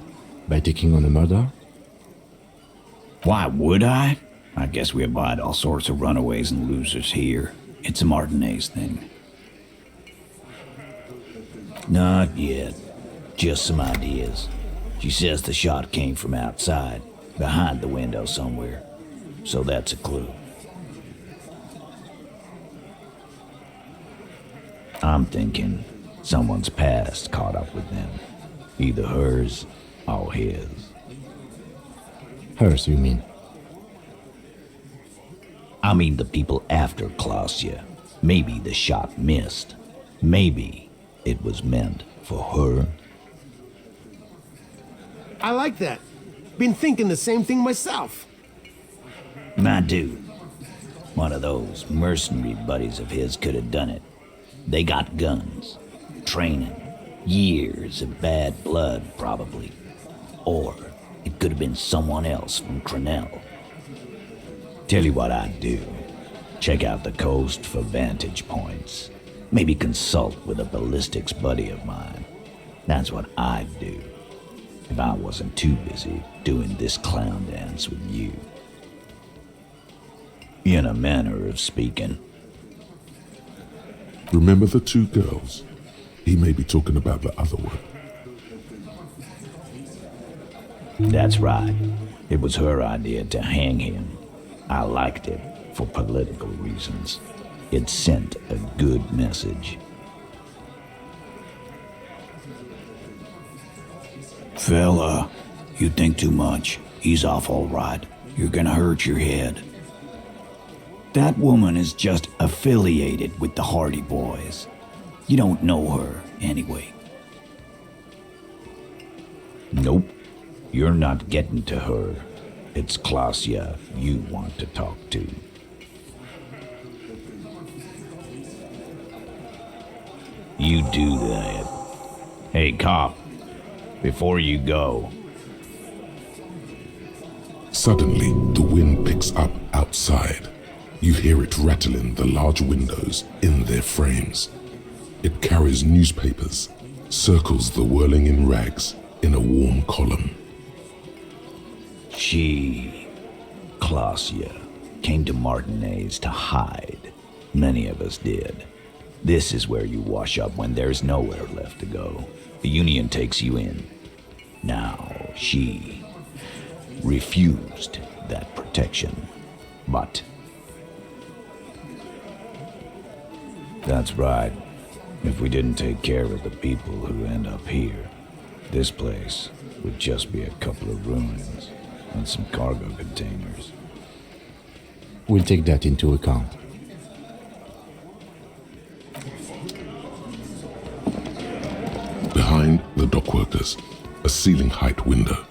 By taking on a murder? Why would I? I guess we abide all sorts of runaways and losers here. It's a Martinez thing. Not yet. Just some ideas. She says the shot came from outside, behind the window somewhere. So that's a clue. I'm thinking someone's past caught up with them. Either hers or his. Hers, you mean? I mean the people after Klausya. Maybe the shot missed. Maybe it was meant for her. I like that. Been thinking the same thing myself. My dude. One of those mercenary buddies of his could have done it. They got guns, training, years of bad blood, probably. Or it could have been someone else from Crenell. Tell you what I'd do. Check out the coast for vantage points. Maybe consult with a ballistics buddy of mine. That's what I'd do if I wasn't too busy doing this clown dance with you. In a manner of speaking. Remember the two girls? He may be talking about the other one. That's right. It was her idea to hang him. I liked it for political reasons. It sent a good message. Fella, you think too much. He's off all right. You're gonna hurt your head. That woman is just affiliated with the Hardy Boys. You don't know her, anyway. Nope. You're not getting to her. It's Klausya you want to talk to. You do that. Hey, cop. Before you go. Suddenly, the wind picks up outside. You hear it rattling the large windows in their frames. It carries newspapers, circles the whirling in rags in a warm column. She, Klausya, came to Martinez to hide. Many of us did. This is where you wash up when there's nowhere left to go. The Union takes you in. Now, she refused that protection. But that's right. If we didn't take care of the people who end up here, this place would just be a couple of ruins and some cargo containers. We'll take that into account. Behind the dockworkers, a ceiling-height window.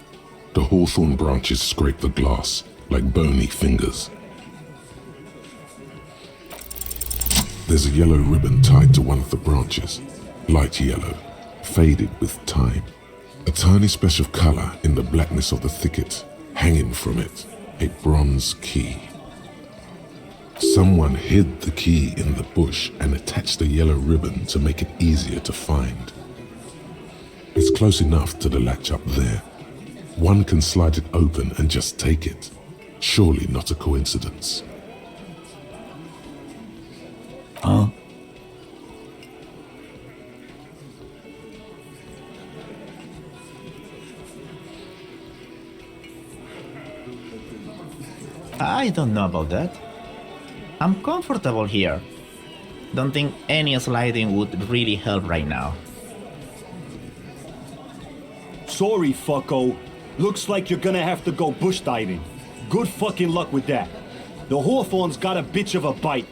The hawthorn branches scrape the glass like bony fingers. There's a yellow ribbon tied to one of the branches, light yellow, faded with time. A tiny splash of color in the blackness of the thicket, hanging from it, a bronze key. Someone hid the key in the bush and attached a yellow ribbon to make it easier to find. It's close enough to the latch up there. One can slide it open and just take it. Surely not a coincidence. Huh? I don't know about that. I'm comfortable here. Don't think any sliding would really help right now. Sorry, fucko. Looks like you're gonna have to go bush diving. Good fucking luck with that. The hawthorn's got a bitch of a bite.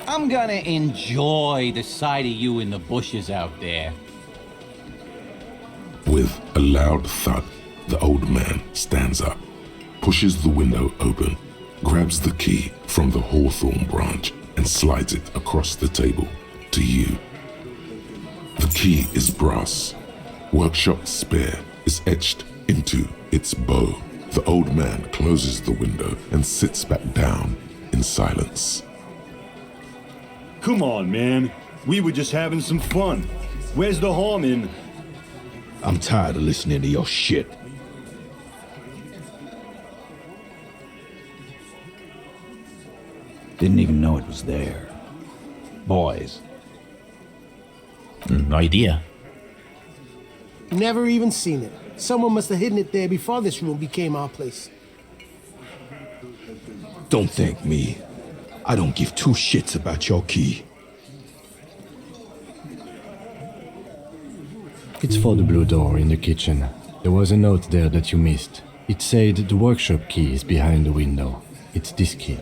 I'm gonna enjoy the sight of you in the bushes out there. With a loud thud, the old man stands up. pushes the window open, grabs the key from the hawthorn branch and slides it across the table to you. The key is brass. Workshop spare is etched into its bow. The old man closes the window and sits back down in silence. Come on, man. We were just having some fun. Where's the harm in... I'm tired of listening to your shit. Didn't even know it was there. Boys. No idea. Never even seen it. Someone must have hidden it there before this room became our place. Don't thank me. I don't give two shits about your key. It's for the blue door in the kitchen. There was a note there that you missed. It said the workshop key is behind the window. It's this key.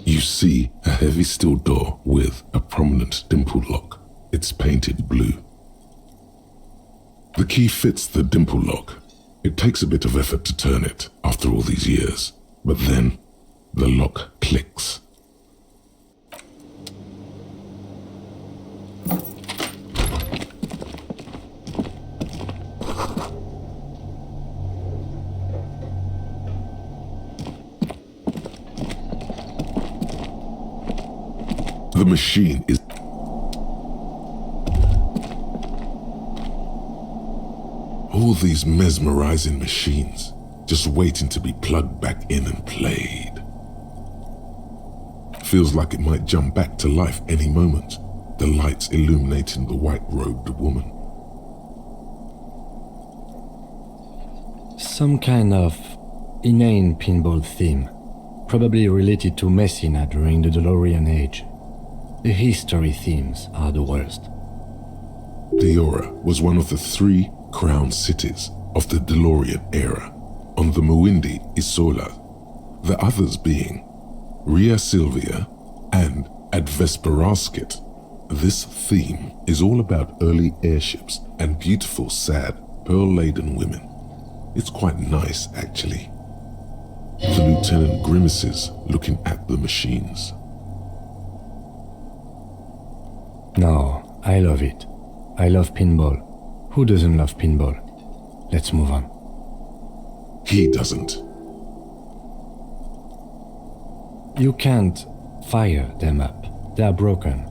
You see a heavy steel door with a prominent dimple lock. It's painted blue. The key fits the dimple lock. It takes a bit of effort to turn it after all these years, but then the lock clicks. The machine is... All these mesmerizing machines, just waiting to be plugged back in and played. Feels like it might jump back to life any moment, the lights illuminating the white-robed woman. Some kind of inane pinball theme, probably related to Messina during the DeLorean age. The history themes are the worst. Diora was one of the 3 crown cities of the DeLorean era, on the Muindi Isola, the others being Ria Silvia and Advesperaskit. This theme is all about early airships and beautiful, sad, pearl-laden women. It's quite nice, actually. The lieutenant grimaces looking at the machines. No, I love it. I love pinball. Who doesn't love pinball? Let's move on. He doesn't. You can't fire them up. They are broken.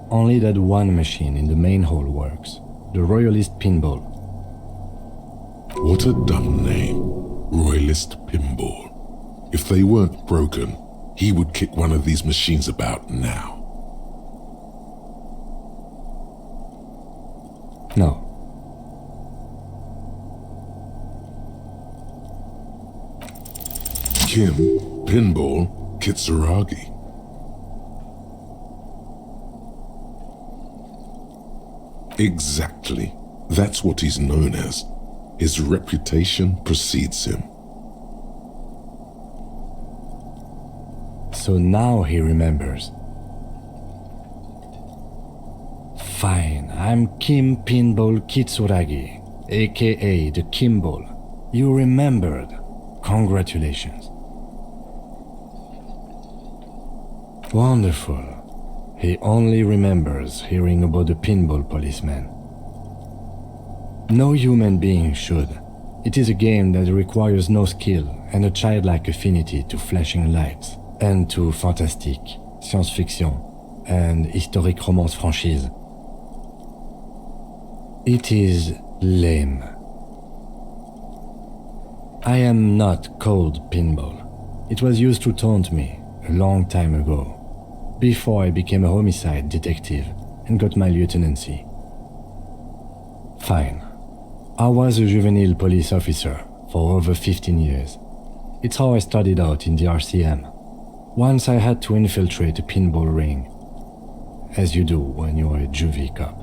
Only that one machine in the main hall works. The Royalist Pinball. What a dumb name. Royalist Pinball. If they weren't broken, he would kick one of these machines about now. No. Kim, Pinball, Kitsuragi. Exactly. That's what he's known as. His reputation precedes him. So now he remembers. Fine, I'm Kim Pinball Kitsuragi, aka the Kimball. You remembered. Congratulations. Wonderful. He only remembers hearing about the pinball policeman. No human being should. It is a game that requires no skill and a childlike affinity to flashing lights and to fantastique, science fiction, and historic romance franchise. It is lame. I am not called Pinball. It was used to taunt me a long time ago, before I became a homicide detective and got my lieutenancy. Fine, I was a juvenile police officer for over 15 years. It's how I started out in the RCM. Once I had to infiltrate a pinball ring, as you do when you're a juvie cop.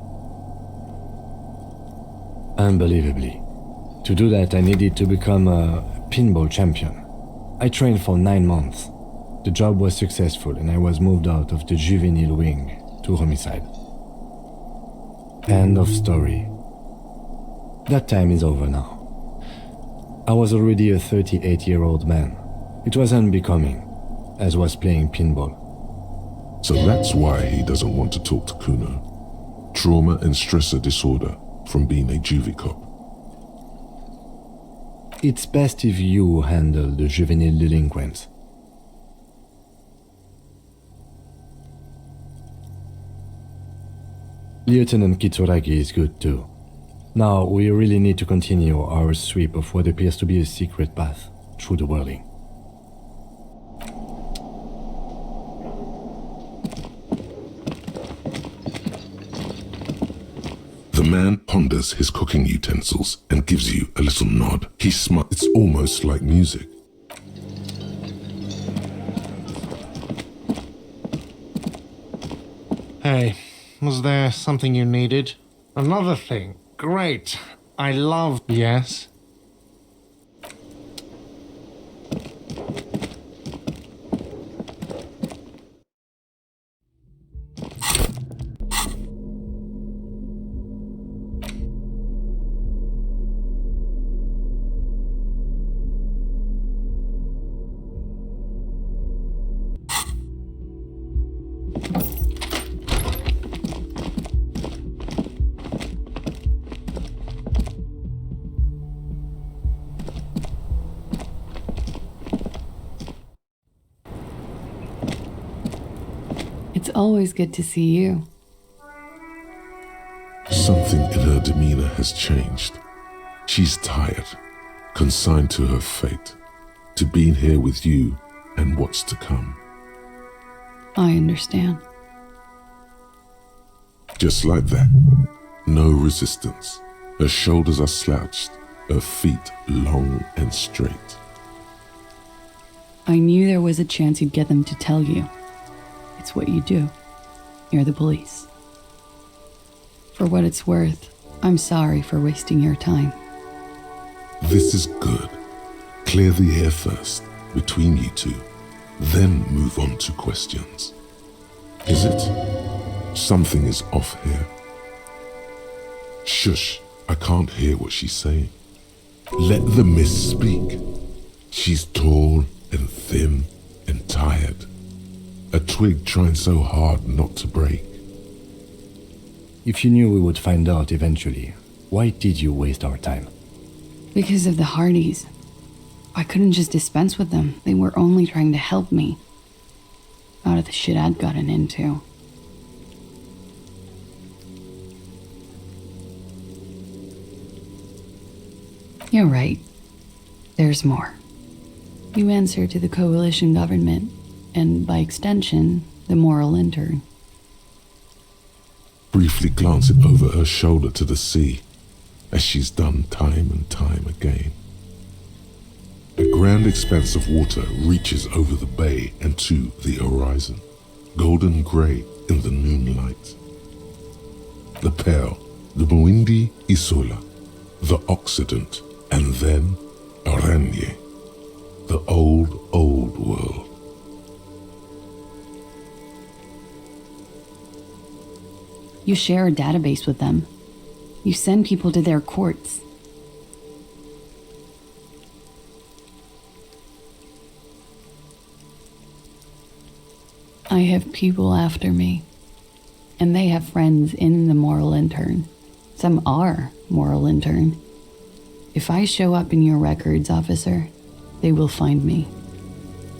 Unbelievably, to do that I needed to become a pinball champion. I trained for 9 months. The job was successful and I was moved out of the juvenile wing to homicide. End of story. That time is over now. I was already a 38-year-old man. It was unbecoming, as was playing pinball. So that's why he doesn't want to talk to Kuno. Trauma and stressor disorder from being a juvie cop. It's best if you handle the juvenile delinquents. Lieutenant Kitsuragi is good too. Now we really need to continue our sweep of what appears to be a secret path through the whirling. The man ponders his cooking utensils and gives you a little nod. He smiles. It's almost like music. Hey, was there something you needed? Another thing. Great. I love... Yes? It's always good to see you. Something in her demeanor has changed. She's tired, consigned to her fate, to being here with you and what's to come. I understand. Just like that. No resistance. Her shoulders are slouched, her feet long and straight. I knew there was a chance you'd get them to tell you. It's what you do. You're the police. For what it's worth, I'm sorry for wasting your time. This is good. Clear the air first, between you two, then move on to questions. Is it? Something is off here. Shush, I can't hear what she's saying. Let the mist speak. She's tall and thin and tired. A twig trying so hard not to break. If you knew we would find out eventually, why did you waste our time? Because of the Hardys. I couldn't just dispense with them. They were only trying to help me. Out of the shit I'd gotten into. You're right. There's more. You answer to the coalition government, and by extension, the moral intern. Briefly glancing over her shoulder to the sea, as she's done time and time again. A grand expanse of water reaches over the bay and to the horizon, golden grey in the noonlight. The Pearl, the Muindi Isola, the Occident, and then Aranye, the old, old world. You share a database with them. You send people to their courts. I have people after me, and they have friends in the moral intern. Some are moral intern. If I show up in your records, officer, they will find me.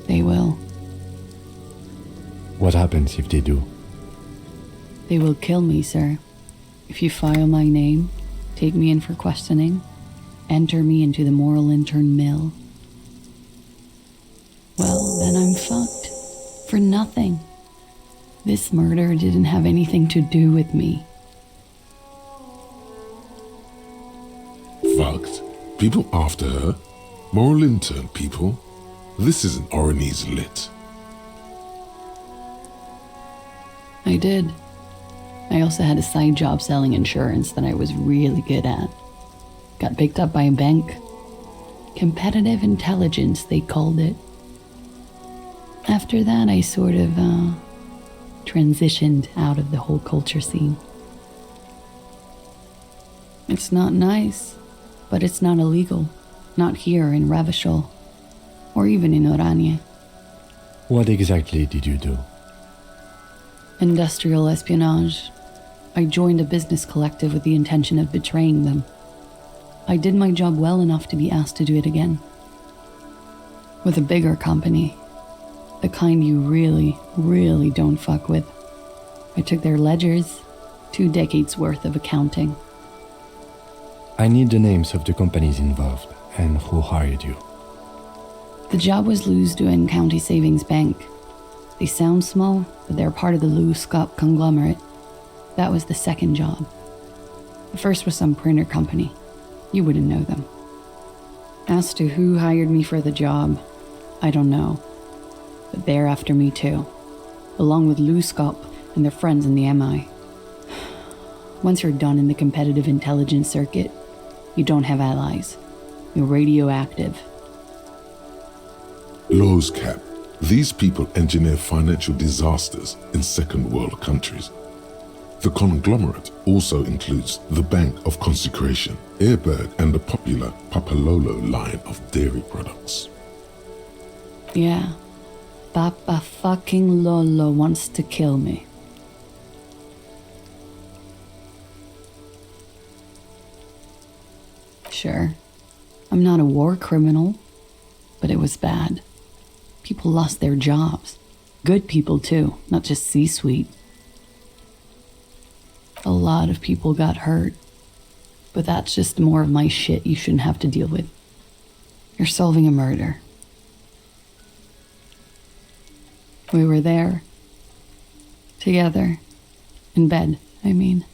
They will. What happens if they do? They will kill me, sir. If you file my name, take me in for questioning, enter me into the moral intern mill. Well, then I'm fucked. For nothing. This murder didn't have anything to do with me. People after her? Moral intern people? This isn't Orionese lit. I did. I also had a side job selling insurance that I was really good at. Got picked up by a bank. Competitive intelligence, they called it. After that, I sort of, transitioned out of the whole culture scene. It's not nice, but it's not illegal. Not here in Ravishol, or even in Oranje. What exactly did you do? Industrial espionage. I joined a business collective with the intention of betraying them. I did my job well enough to be asked to do it again. With a bigger company. The kind you really, really don't fuck with. I took their ledgers, 2 decades worth of accounting. I need the names of the companies involved and who hired you. The job was Lewsdoen County Savings Bank. They sound small, but they're part of the Lewscop conglomerate. That was the second job. The first was some printer company. You wouldn't know them. As to who hired me for the job, I don't know. But they're after me too, along with Lewscop and their friends in the MI. Once you're done in the competitive intelligence circuit, you don't have allies. You're radioactive. Lowe's cap. These people engineer financial disasters in second world countries. The conglomerate also includes the Bank of Consecration, Airberg, and the popular Papalolo line of dairy products. Yeah. Papa fucking Lolo wants to kill me. Sure, I'm not a war criminal, but it was bad. People lost their jobs. Good people too, not just C-suite. A lot of people got hurt, but that's just more of my shit you shouldn't have to deal with. You're solving a murder. We were there. Together. In bed, I mean.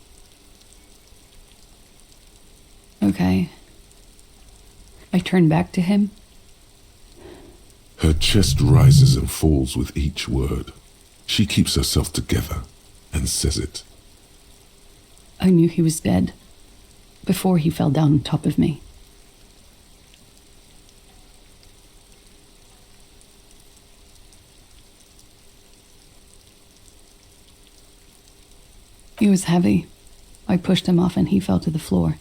Okay. I turn back to him. Her chest rises and falls with each word. She keeps herself together and says it. I knew he was dead before he fell down on top of me. He was heavy. I pushed him off and he fell to the floor.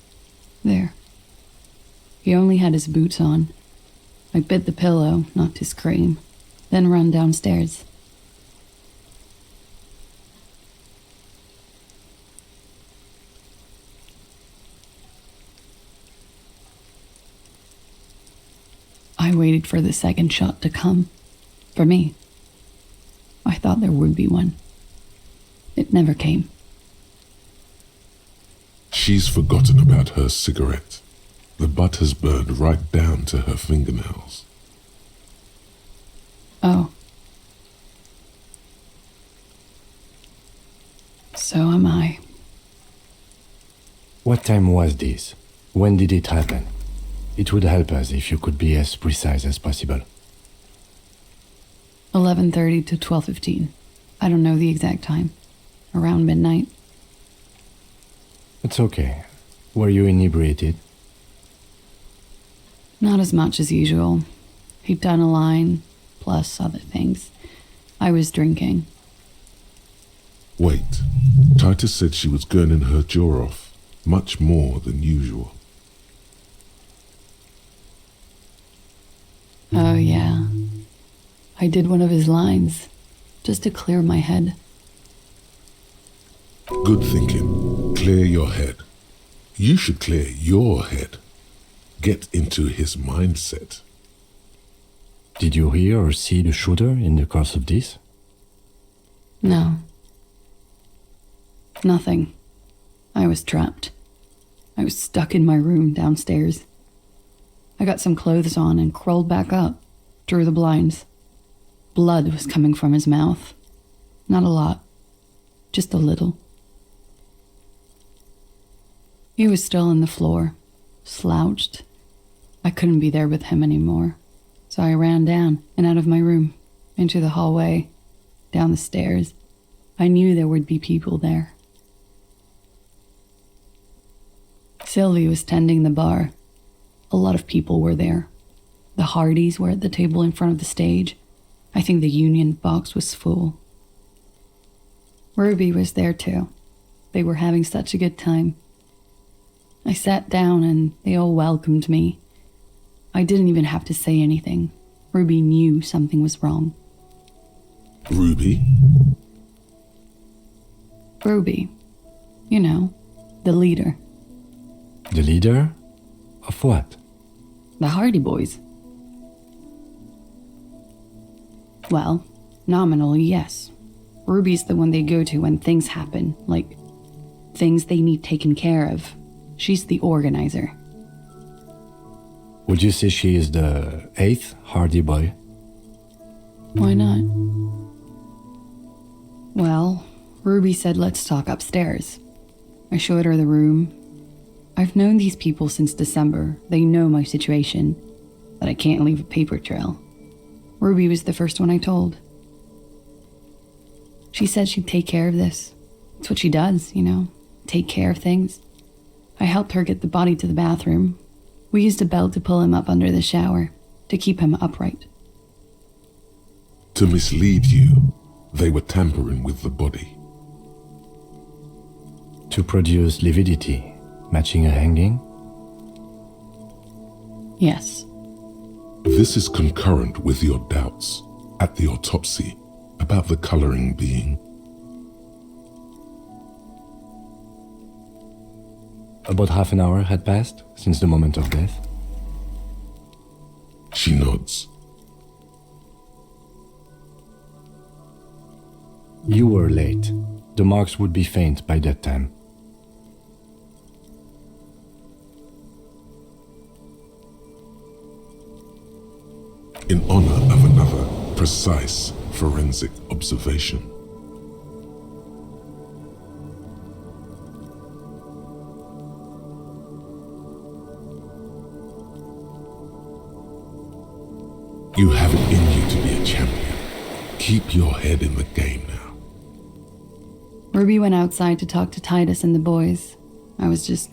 There. He only had his boots on. I bit the pillow, not to scream, then ran downstairs. I waited for the second shot to come. For me. I thought there would be one. It never came. She's forgotten about her cigarette. The butt has burned right down to her fingernails. Oh. So am I. What time was this? When did it happen? It would help us if you could be as precise as possible. 11:30 to 12:15. I don't know the exact time. Around midnight. It's okay. Were you inebriated? Not as much as usual. He'd done a line, plus other things. I was drinking. Wait. Titus said she was gurning her jaw off, much more than usual. Oh, yeah. I did one of his lines, just to clear my head. Good thinking. Clear your head. You should clear your head. Get into his mindset. Did you hear or see the shooter in the course of this? No. Nothing. I was trapped. I was stuck in my room downstairs. I got some clothes on and crawled back up, drew the blinds. Blood was coming from his mouth. Not a lot. Just a little. He was still on the floor, slouched, I couldn't be there with him anymore, so I ran down and out of my room, into the hallway, down the stairs. I knew there would be people there. Sylvie was tending the bar. A lot of people were there. The Hardys were at the table in front of the stage. I think the Union box was full. Ruby was there too. They were having such a good time. I sat down and they all welcomed me. I didn't even have to say anything. Ruby knew something was wrong. Ruby? Ruby. You know, the leader. The leader? Of what? The Hardy Boys. Well, nominally, yes. Ruby's the one they go to when things happen, like things they need taken care of. She's the organizer. Would you say she is the 8th Hardy Boy? Why not? Well, Ruby said let's talk upstairs. I showed her the room. I've known these people since December. They know my situation, that I can't leave a paper trail. Ruby was the first one I told. She said she'd take care of this. It's what she does, you know, take care of things. I helped her get the body to the bathroom. We used a belt to pull him up under the shower, to keep him upright. To mislead you, they were tampering with the body. To produce lividity, matching a hanging? Yes. This is concurrent with your doubts at the autopsy about the coloring being. About half an hour had passed since the moment of death. She nods. You were late. The marks would be faint by that time. In honor of another precise forensic observation. You have it in you to be a champion. Keep your head in the game now. Ruby went outside to talk to Titus and the boys. I was just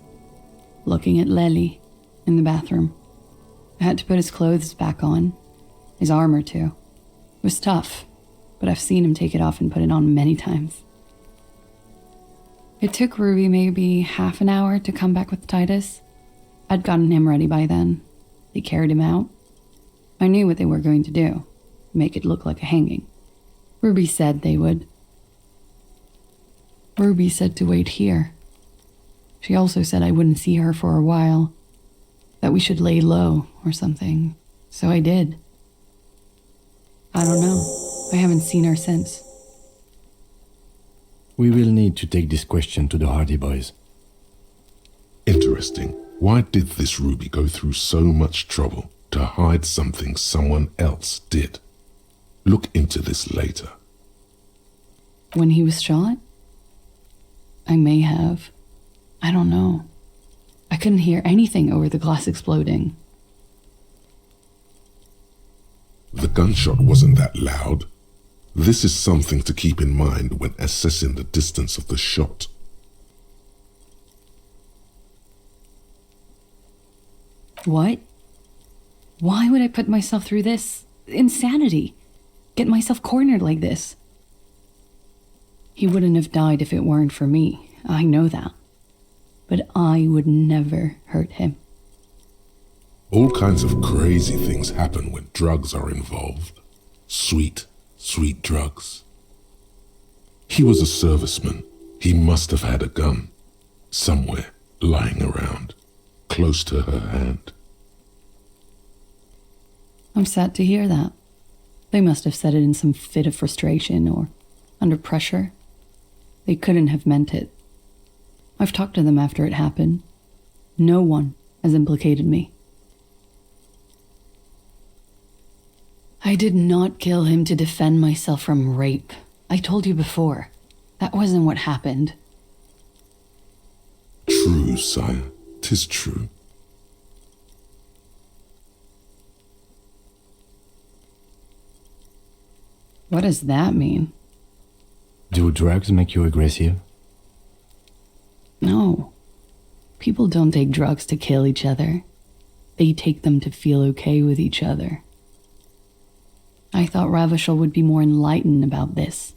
looking at Lely in the bathroom. I had to put his clothes back on. His armor, too. It was tough, but I've seen him take it off and put it on many times. It took Ruby maybe half an hour to come back with Titus. I'd gotten him ready by then. They carried him out. I knew what they were going to do. Make it look like a hanging. Ruby said they would. Ruby said to wait here. She also said I wouldn't see her for a while. That we should lay low or something. So I did. I don't know. I haven't seen her since. We will need to take this question to the Hardy Boys. Interesting. Why did this Ruby go through so much trouble to hide something someone else did? Look into this later. When he was shot? I may have. I don't know. I couldn't hear anything over the glass exploding. The gunshot wasn't that loud. This is something to keep in mind when assessing the distance of the shot. What? Why would I put myself through this? Insanity. Get myself cornered like this. He wouldn't have died if it weren't for me. I know that. But I would never hurt him. All kinds of crazy things happen when drugs are involved. Sweet, sweet drugs. He was a serviceman. He must have had a gun. Somewhere, lying around, close to her hand. I'm sad to hear that. They must have said it in some fit of frustration or under pressure. They couldn't have meant it. I've talked to them after it happened. No one has implicated me. I did not kill him to defend myself from rape. I told you before. That wasn't what happened. True, sire. 'Tis true. What does that mean? Do drugs make you aggressive? No. People don't take drugs to kill each other. They take them to feel okay with each other. I thought Ravishal would be more enlightened about this,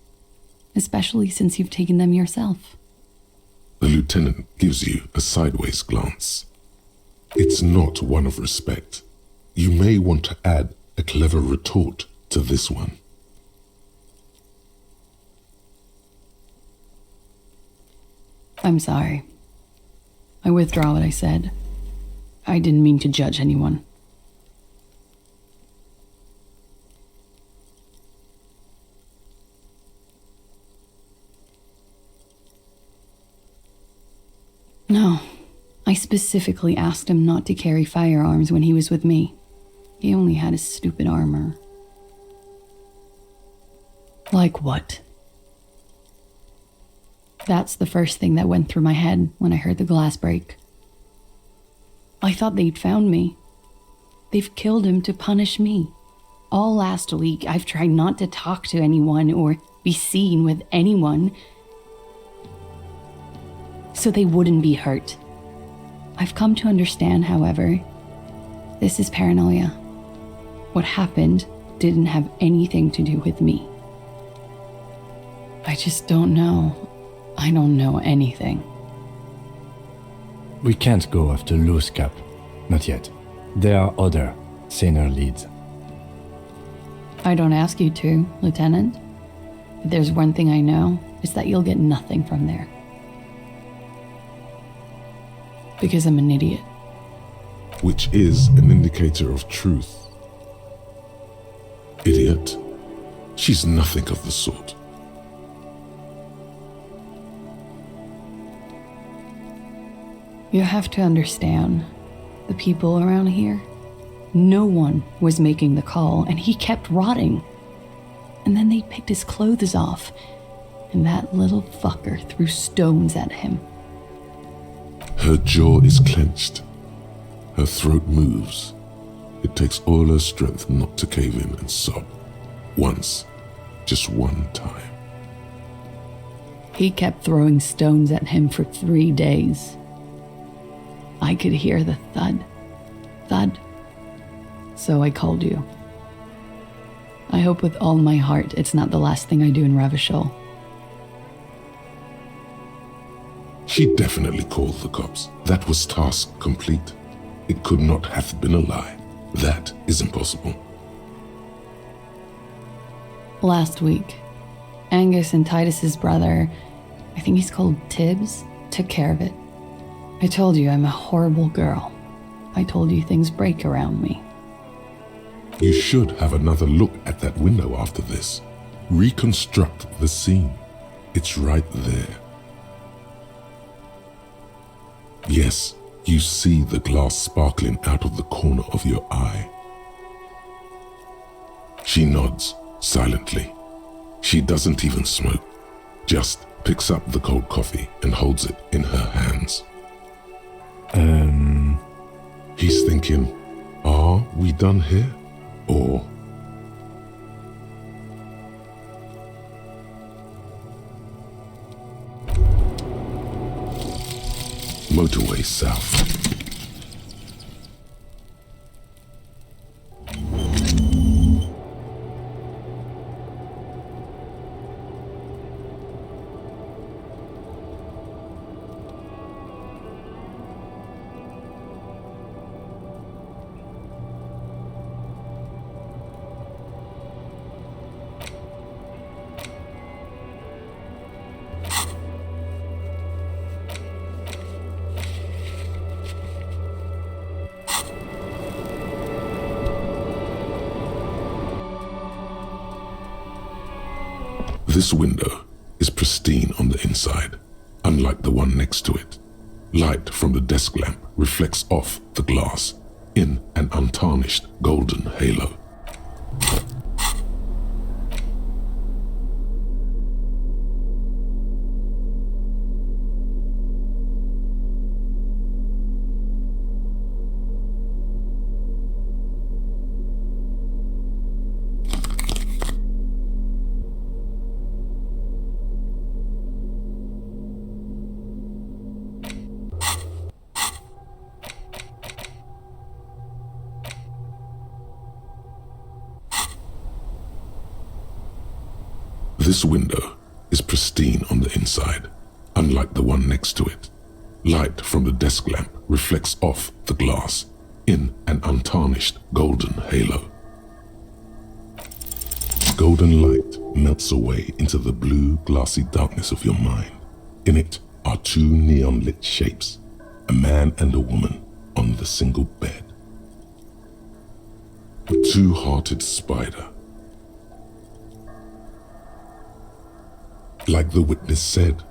especially since you've taken them yourself. The lieutenant gives you a sideways glance. It's not one of respect. You may want to add a clever retort to this one. I'm sorry. I withdraw what I said. I didn't mean to judge anyone. No, I specifically asked him not to carry firearms when he was with me. He only had his stupid armor. Like what? That's the first thing that went through my head when I heard the glass break. I thought they'd found me. They've killed him to punish me. All last week, I've tried not to talk to anyone or be seen with anyone so they wouldn't be hurt. I've come to understand, however, this is paranoia. What happened didn't have anything to do with me. I just don't know. I don't know anything. We can't go after loose cap. Not yet. There are other, saner leads. I don't ask you to, Lieutenant. If there's one thing I know, it's that you'll get nothing from there. Because I'm an idiot. Which is an indicator of truth. Idiot? She's nothing of the sort. You have to understand, the people around here, no one was making the call, and he kept rotting. And then they picked his clothes off, and that little fucker threw stones at him. Her jaw is clenched. Her throat moves. It takes all her strength not to cave in and sob. Once. Just one time. He kept throwing stones at him for 3 days. I could hear the thud. Thud. So I called you. I hope with all my heart it's not the last thing I do in Ravishal. She definitely called the cops. That was task complete. It could not have been a lie. That is impossible. Last week, Angus and Titus's brother, I think he's called Tibbs, took care of it. I told you I'm a horrible girl. I told you things break around me. You should have another look at that window after this. Reconstruct the scene. It's right there. Yes, you see the glass sparkling out of the corner of your eye. She nods silently. She doesn't even smoke. Just picks up the cold coffee and holds it in her hands. He's thinking, are we done here? Or... Motorway south. This window is pristine on the inside, unlike the one next to it. Light from the desk lamp reflects off the glass in an untarnished golden halo. This window is pristine on the inside, unlike the one next to it. Light from the desk lamp reflects off the glass in an untarnished golden halo. Golden light melts away into the blue, glassy darkness of your mind. In it are two neon-lit shapes, a man and a woman on the single bed. A two-hearted spider. Like the witness said,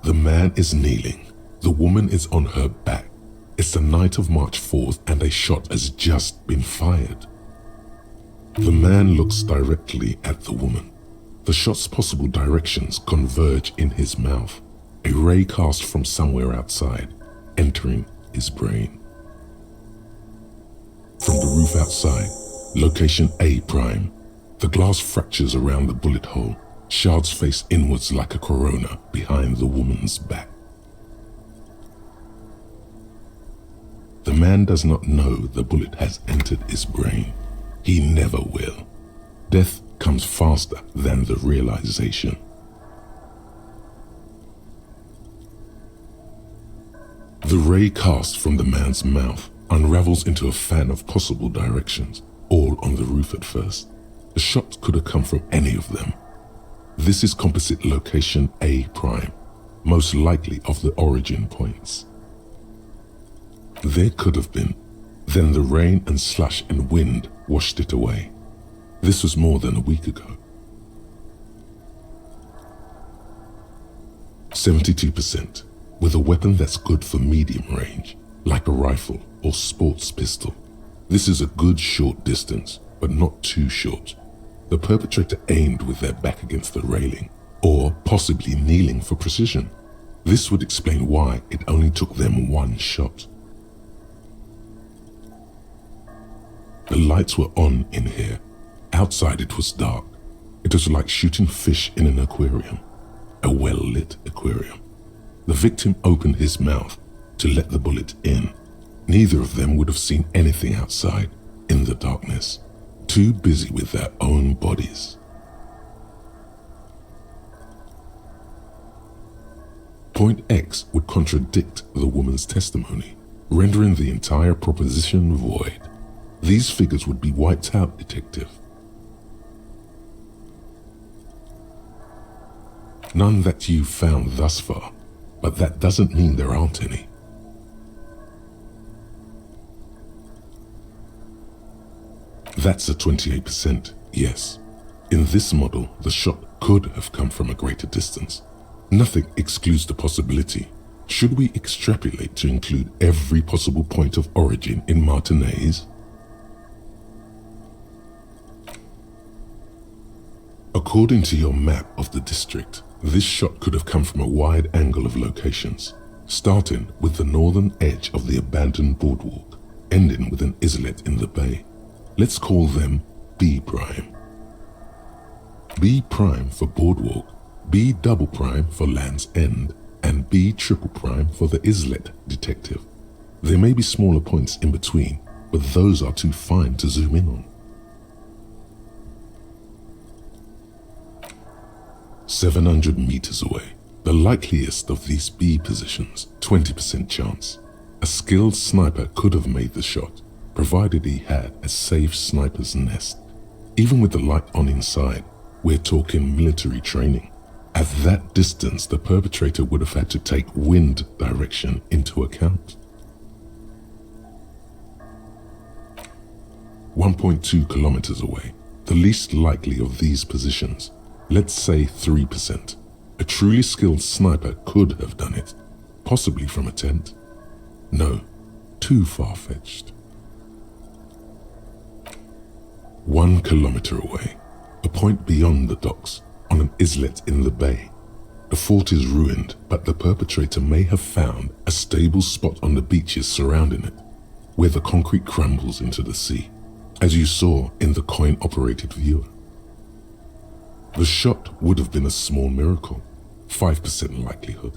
the man is kneeling, the woman is on her back. It's the night of March 4th and a shot has just been fired. The man looks directly at the woman. The shot's possible directions converge in his mouth, a ray cast from somewhere outside, entering his brain. From the roof outside, location A prime, the glass fractures around the bullet hole, shards face inwards like a corona behind the woman's back. The man does not know the bullet has entered his brain. He never will. Death comes faster than the realization. The ray cast from the man's mouth unravels into a fan of possible directions, all on the roof at first. The shot could have come from any of them. This is composite location A prime, most likely of the origin points. There could have been. Then the rain and slush and wind washed it away. This was more than a week ago. 72%, with a weapon that's good for medium range, like a rifle or sports pistol. This is a good short distance, but not too short. The perpetrator aimed with their back against the railing, or possibly kneeling for precision. This would explain why it only took them one shot. The lights were on in here. Outside it was dark. It was like shooting fish in an aquarium, a well-lit aquarium. The victim opened his mouth to let the bullet in. Neither of them would have seen anything outside in the darkness, too busy with their own bodies. Point X would contradict the woman's testimony, rendering the entire proposition void. These figures would be wiped out, detective. None that you've found thus far, but that doesn't mean there aren't any. That's a 28%, yes. In this model, the shot could have come from a greater distance. Nothing excludes the possibility. Should we extrapolate to include every possible point of origin in Martinez? According to your map of the district, this shot could have come from a wide angle of locations, starting with the northern edge of the abandoned boardwalk, ending with an islet in the bay. Let's call them B prime. B prime for boardwalk, B double prime for Land's End, and B triple prime for the islet, detective. There may be smaller points in between, but those are too fine to zoom in on. 700 meters away, the likeliest of these B positions, 20% chance. A skilled sniper could have made the shot, provided he had a safe sniper's nest. Even with the light on inside, we're talking military training. At that distance, the perpetrator would have had to take wind direction into account. 1.2 kilometers away, the least likely of these positions. Let's say 3%. A truly skilled sniper could have done it, possibly from a tent. No, too far-fetched. 1 kilometer away, a point beyond the docks, on an islet in the bay. The fort is ruined, but the perpetrator may have found a stable spot on the beaches surrounding it, where the concrete crumbles into the sea, as you saw in the coin-operated viewer. The shot would have been a small miracle, 5% likelihood.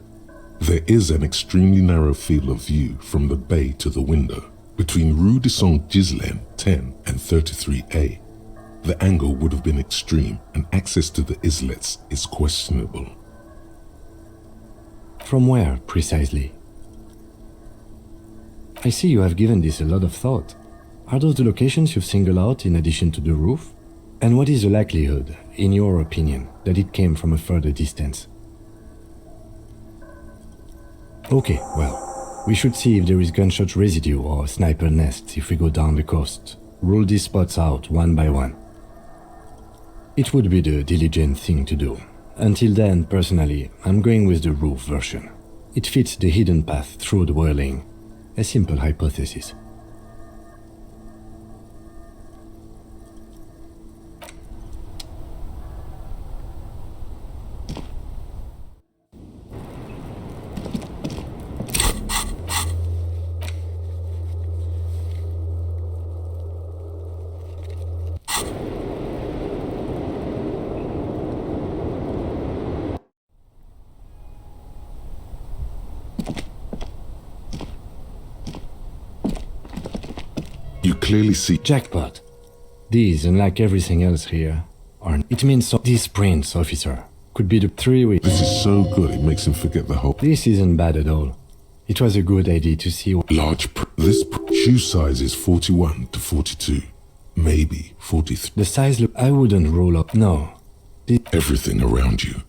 There is an extremely narrow field of view from the bay to the window, between Rue de Saint-Ghislain 10 and 33A. The angle would have been extreme, and access to the islets is questionable. From where, precisely? I see you have given this a lot of thought. Are those the locations you've singled out in addition to the roof? And what is the likelihood, in your opinion, that it came from a further distance? Okay, well, we should see if there is gunshot residue or sniper nests if we go down the coast. Rule these spots out one by one. It would be the diligent thing to do. Until then, personally, I'm going with the roof version. It fits the hidden path through the whirling. A simple hypothesis. You clearly see Jackpot. These, unlike everything else here, are... It means this prince, officer, could be the 3 weeks. this is so good it makes him forget the whole This isn't bad at all. It was a good idea to see... this shoe size is 41 to 42, maybe 43. The size look... I wouldn't roll up... No. Everything around you